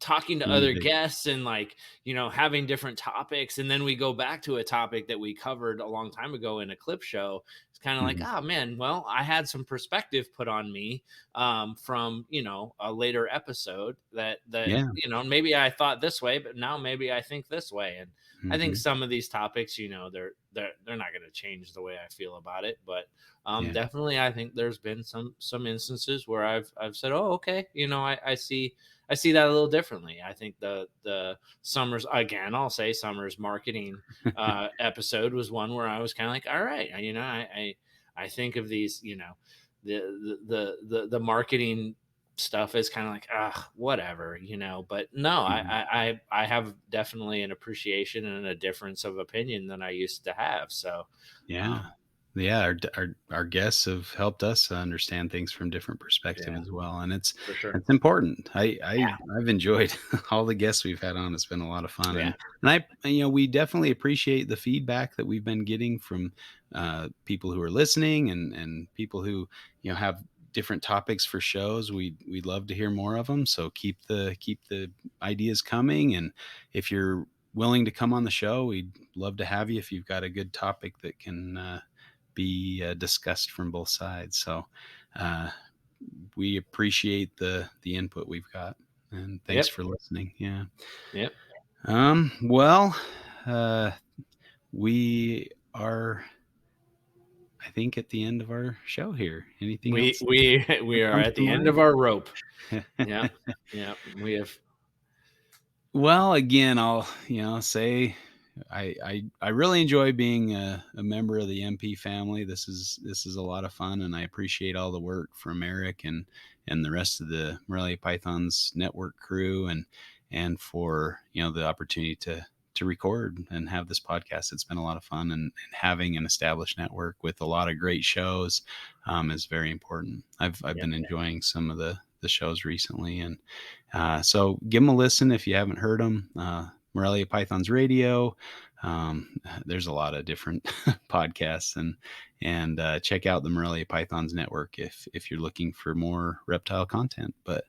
talking to other Innovate. guests and like having different topics, and then we go back to a topic that we covered a long time ago in a clip show. It's kind of like, Mhm. oh man, well, I had some perspective put on me from a later episode that Yeah. maybe I thought this way, but now maybe I think this way. And I think Mhm. some of these topics, they're not going to change the way I feel about it, but Yeah. definitely I think there's been some instances where I've said, oh, okay, I see that a little differently. I think the Summers, again, I'll say Summers marketing episode was one where I was kind of like, all right, I think of these, the marketing stuff is kind of like, whatever, but no, Mhm. I have definitely an appreciation and a difference of opinion than I used to have. So Yeah. um Yeah, our guests have helped us understand things from different perspective yeah, as well, and for sure. it's important. I Yeah. I've enjoyed all the guests we've had on. It's been a lot of fun, Yeah. and we definitely appreciate the feedback that we've been getting from people who are listening, and people who have different topics for shows. We'd love to hear more of them. So keep the ideas coming, and if you're willing to come on the show, we'd love to have you if you've got a good topic that can be discussed from both sides. So uh, we appreciate the input we've got, and thanks Yep. for listening. Yeah. Yep. Well, uh, we are, I think, at the end of our show here. Anything We else we that we are comes at to the end mind? of our rope. Yeah. Yeah. We have. Well, again, I'll say I really enjoy being a member of the MP family. This is a lot of fun, and I appreciate all the work from Eric and the rest of the Morelia Pythons network crew, and for the opportunity to record and have this podcast. It's been a lot of fun, and having an established network with a lot of great shows is very important. I've Yep. been enjoying some of the shows recently, and so give them a listen if you haven't heard them. Morelia Pythons Radio. There's a lot of different podcasts, and check out the Morelia Pythons network if you're looking for more reptile content. But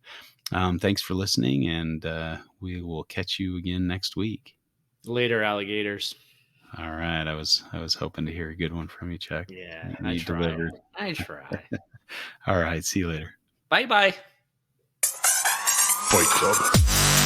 thanks for listening, and we will catch you again next week. Later, alligators. All right, I was hoping to hear a good one from you, Chuck. Yeah, I You try. delivered. I try. All right, see you later. Bye bye. Fight Club.